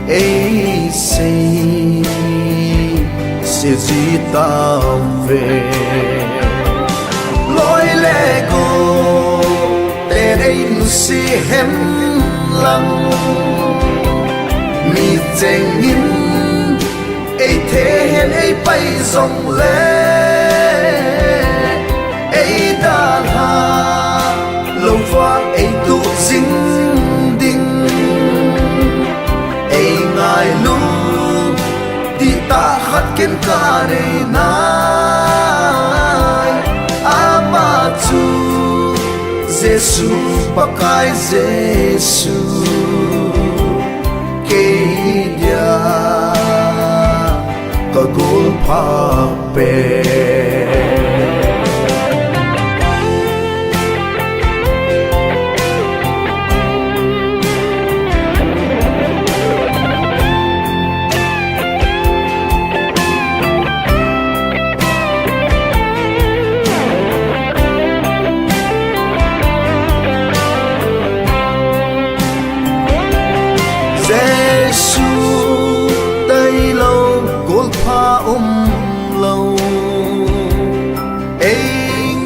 ei se zita ve lối lẽ go đây nu si hem lăng mi chênh in ấy thế hen ấy bay rong lệ ấy đã là lâu vang ấy tu dính đinh ấy ngài lu đi ta khát kiến ca đây nay ama chu Giêsu pakai Giêsu ke dia ka gol pa pe lâu ấy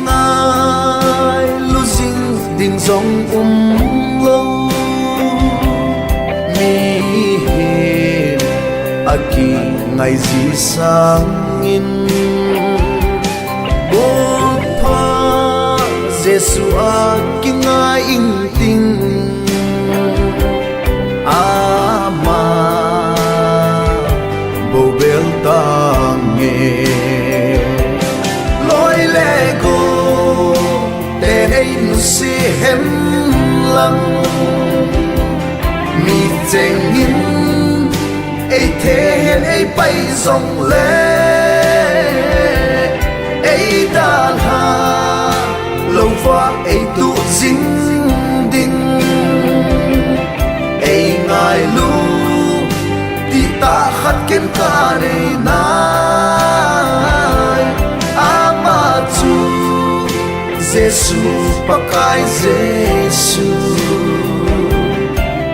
ngài lu dinh đình dòng lâu mi hiền aki ngày gì sang in bố pha Giêsu aki ngài in tình
nghe lối lẽ cô tên ấy nu si hem lăng mi chênh in ấy thế hiện ấy bay dòng lệ ấy đàn hà lâu vang ấy tụ dính đinh ấy ngài lu đi ta khát kiến ca này nai ama chu Giêsu pakai Giêsu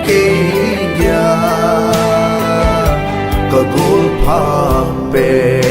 kaya kagul pape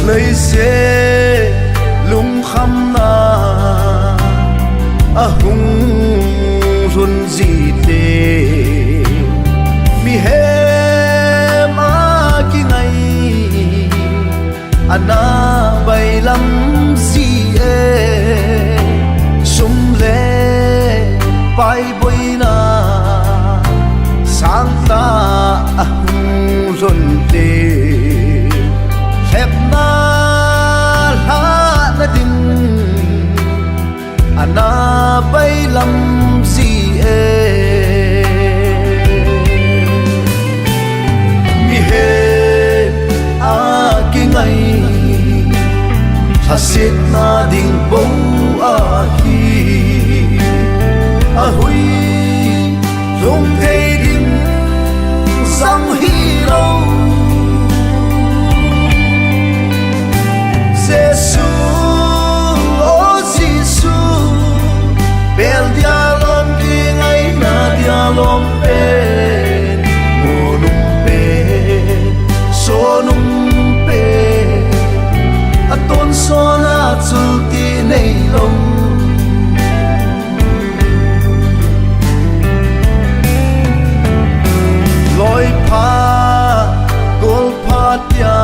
lời dê lung khăm na hung run gì tê mi he ma ki ngày ana bay lắm gì e sum le bay bôi na sang ta hung run tê hẹp na la na din ana bay lắm gì e mi he a ki ngày ha sit na ding bo a hi a hui long thei ding sang hi lo Giêsu, oh Giêsu, bel dialom ki ngay na dialom pe, monum pe, sonum pe, aton sona zulti nei long. Loi pa, gol pa tia.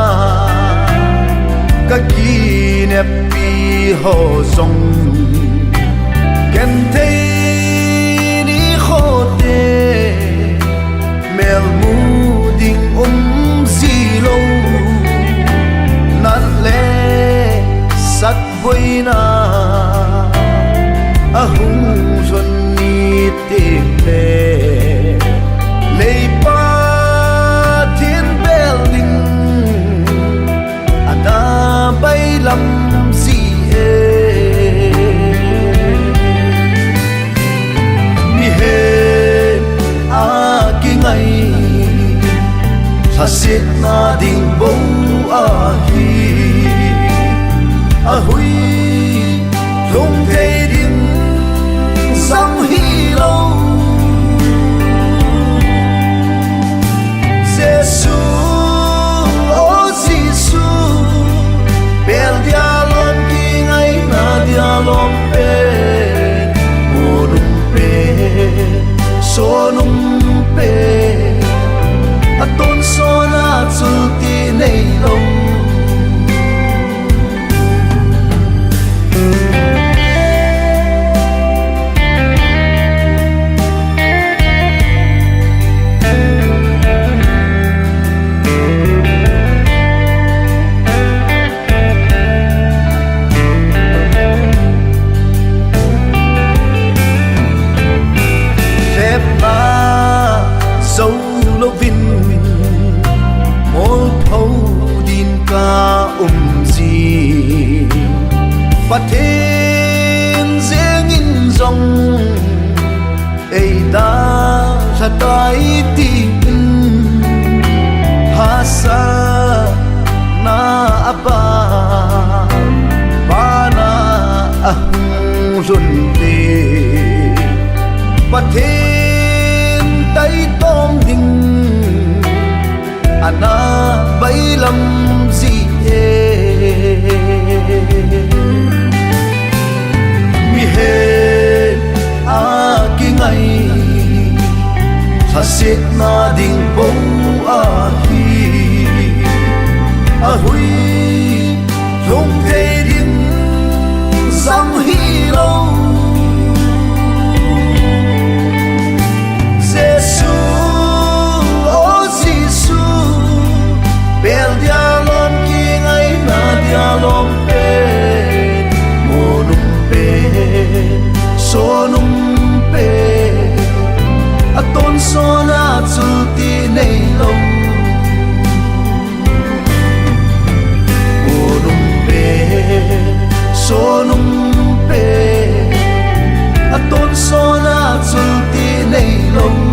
Các kỷ niệm bi hồ sông kèm thấy đi khô tê mèo mu đình gì lâu nát lệ sắc vui na hung xuân ni tiếc lệ lấy ba thiên bèl đình ana bay lắm gì e mi he a ki ngày ha sit na ding bo a hi a hui long thei ding sang hi lo Giêsu oh Giêsu bel dialom ki ngay na dialom pe monum pe sonum pe aton sona zulti nei long và thiên riêng in dòng ấy ta ra tay tìm hasa na apa bana ahung lunti pathin tay tom ding ana bailam gì mi he a ki ngai hasit na ding bông a hi a hui lung thế ding sang hi lo Giêsu o Giêsu bel dia lom ki ngai na dia lom pe monum pe sonum pe aton sona zulti nei long monum pe sonum pe aton sona zulti nei long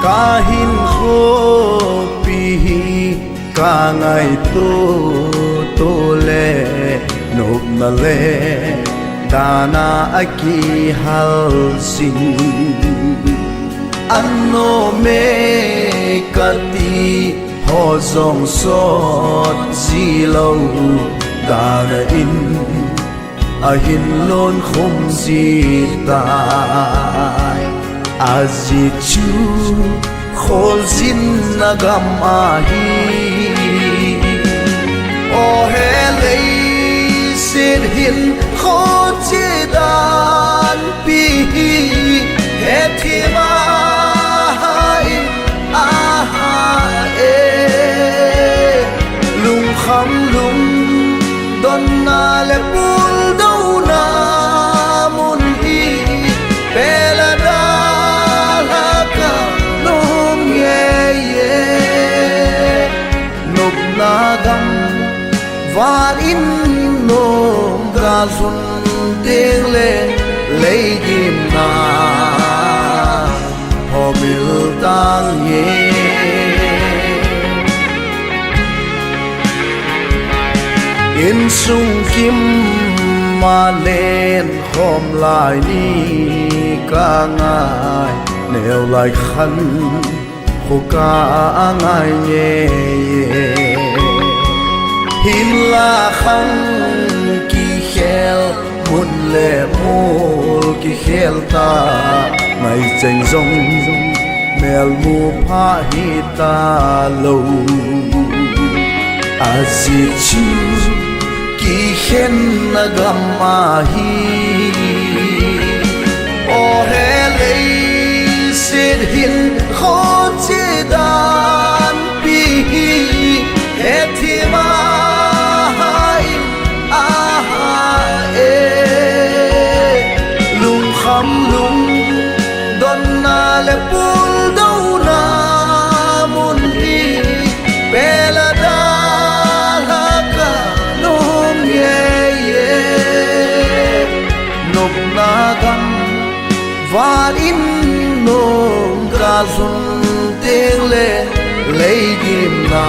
kahin kho pi ka ngai to le nop na le dana aki hal sin anno me kati ho zong sot zilo dana in ahin lon khom si tai azichu khol zin nagam ahi o hele sin hin kho chi dan pi he thi ma hai a ha e lung kham lung don na le pul do na mun hi bela nagam var in nom ga sun teng le lei kim na ho mil tang ye in sung kim ma len khom lai ni ka ngai neo lai khan ho ka ngai ye hin la khang ki khel mun le mul ki khel ta mai cheng zong mel mu pha hi ta lo azichu ki khen na gam ma hi o hele sid hin kho chi dan pi he thi ma lung don na le pul do na mun hi bela da la ka nom ye ye nop na gam var in nom ga sun teng le lei kim na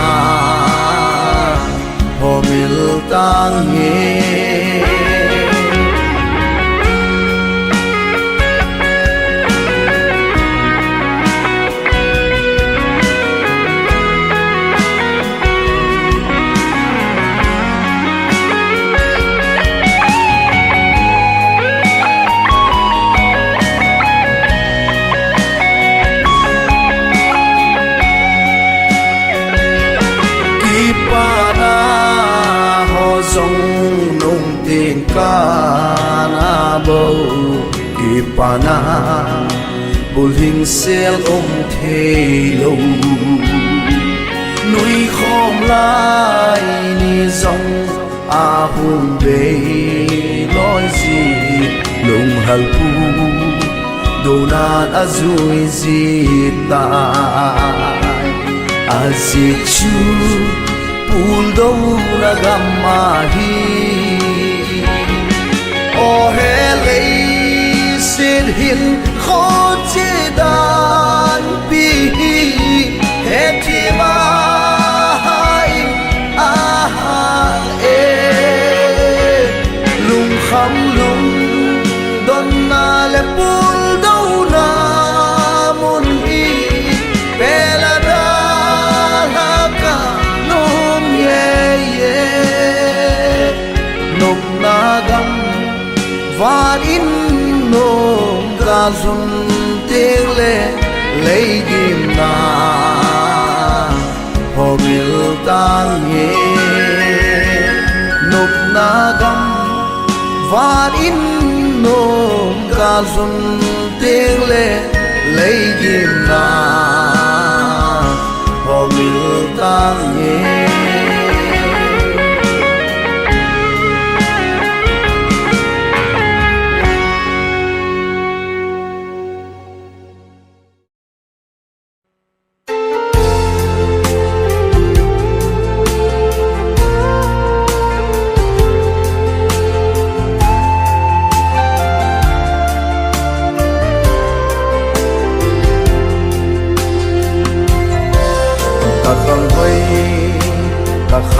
ho mil tang ye pana bul hình sel thế lâu núi khom lai ni dòng a hùng bê pu donan azui zita azichu pul do na gamahi o hele sin hin kho che dan pi he ti ma kham lung don na le pul do na mun hi pela da la ka nom ye ye nom na gam van in nom ka zun te le lei gim na ho mil tang ye nom na gam van in nom ka zun tiếng lệ lấy gim na ho mil tang ye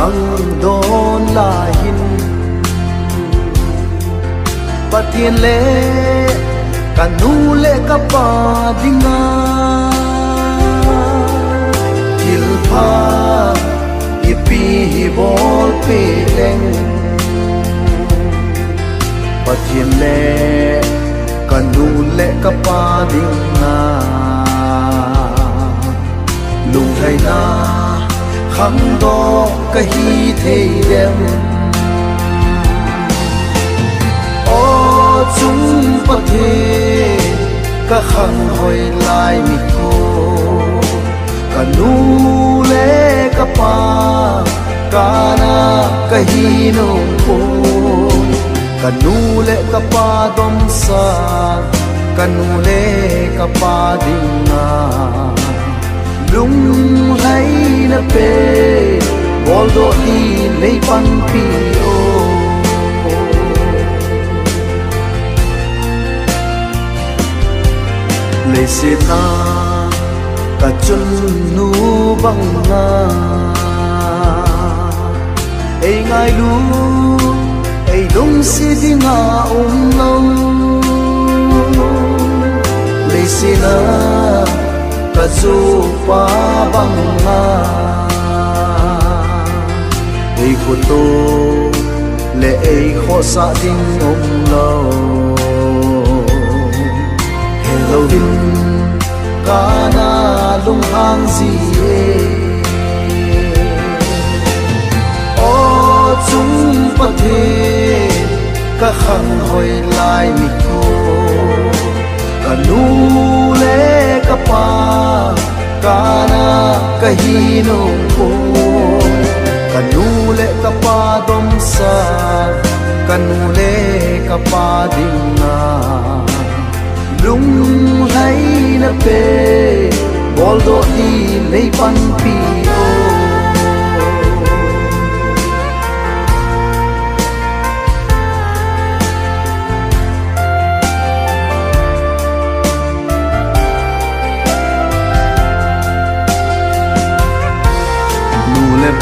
khăng đôn là hin và tiền lệ cả nu lệ cả ba dinga til pha ipi hi bol pe leng và tiền lệ cả nu lệ cả ba dinga lung thay na khăm đó cái hi thế đêm ô chúng bất thế cả khăn hồi lại mi cô cả nu lệ cả pa cả na cái hi nông cô cả nu lệ cả pa dom sa cả nu lệ cả pa ding na lung hay na pe bol do i nei pan pi o le se na ka chun nu bang na ei ngai lu ei lung si dinga long le se na ka zu pa bang na ei ko to le ei kho sa ding lo hello din ka na lung hang zi o chung pa the ka khang hoi lai mi ko ka nu le ka pa ka na ka hi no ko ka nu le ka pa dom sa ka nu le ka pa ding na lung lai na pe bol do i nei pan pi o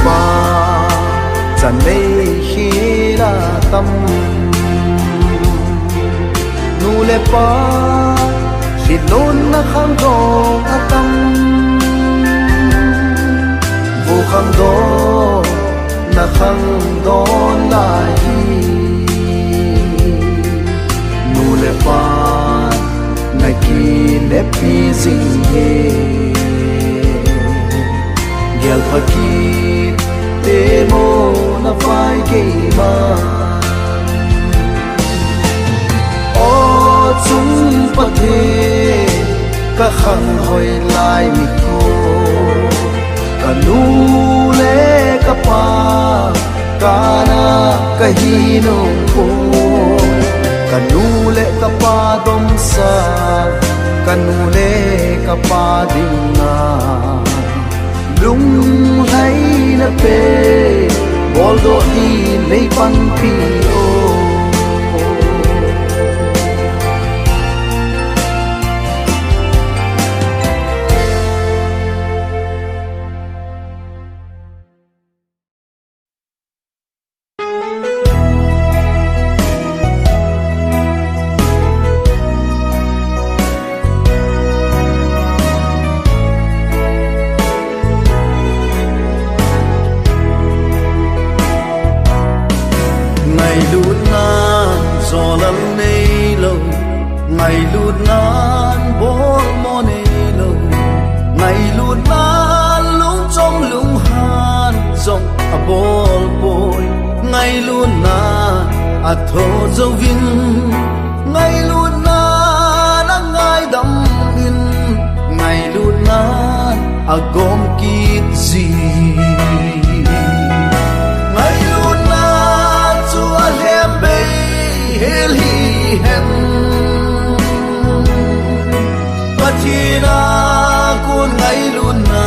pa chan nei hi la tam nu le pa hi non na khang do atam vu khang do na khang don la hi nu le pa na ki le pi sing he gel phakit te mo na phai ke ma o chung pa the ka khang hoi lai mi ko ka nu le ka pa ka na ka hi no ko
kanu le kapa dom sa kanu le kapa ding na lung hay na pe bol do i lấy pan pi o ngày lụt nan bố mô nê lâu ngày lụt nan lũng trong lũng han rộng à bố bôi ngày lụt nan à thô dâu vinh ngày lụt nan à ngai đâm in ngày lụt nan à gom kít gì ngày lụt nan chúa lem bay hel hi hen Patina kun ngai luna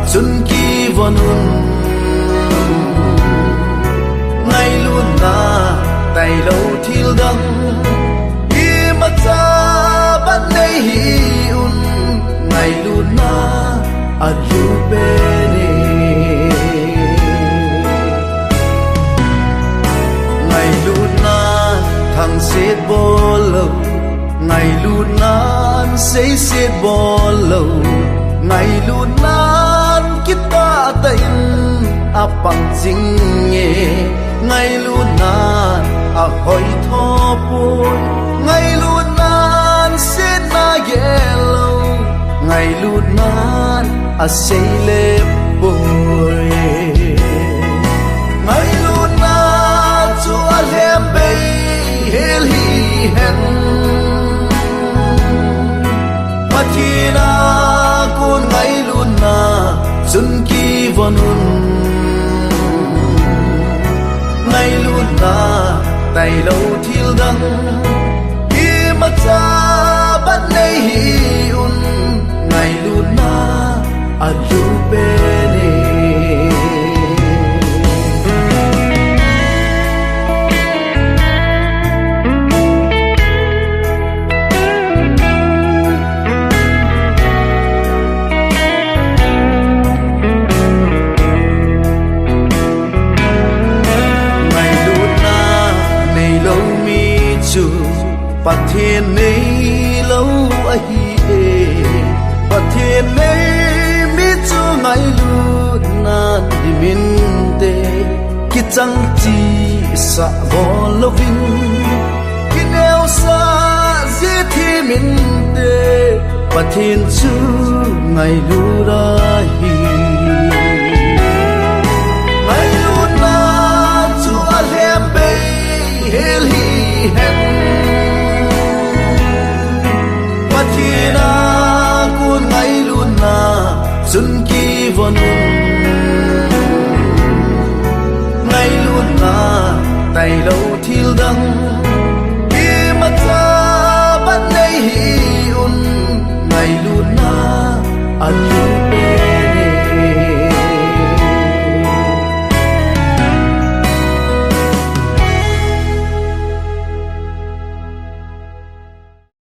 sun ki vonun ngai luna tai lâu thil dang i ma cha ban nei hi un ngai luna a lu be ne ngai luna thang set bol ngày lụt nan xây xiết bò lâu ngày lụt nan kita tayin apang jing nghe ngày lụt nan a hoi tho pui ngày lụt nan xiết na yellow ngày lụt nan a xây lep bồi ngày lụt nan chua lem bay hel hi hen Patina kun ngai luna sun ki vonun ngai luna tai lâu thil dang i ma cha ban nei hi un ngai luna a lu be ne Bát thiên này lâu ai Bát thiên này mi cho ngày lụt nan đi min tê Ki chẳng chi sa bo lo vinh Ki neo sa dễ thi min tê Bát thiên chu ngày lụt ai Ngày lụt na chua lem bay hel hi hen Patina kun ngai luna sun ki vonun ngai luna tai lâu thil dang i ma cha ban nei hi un ngai luna a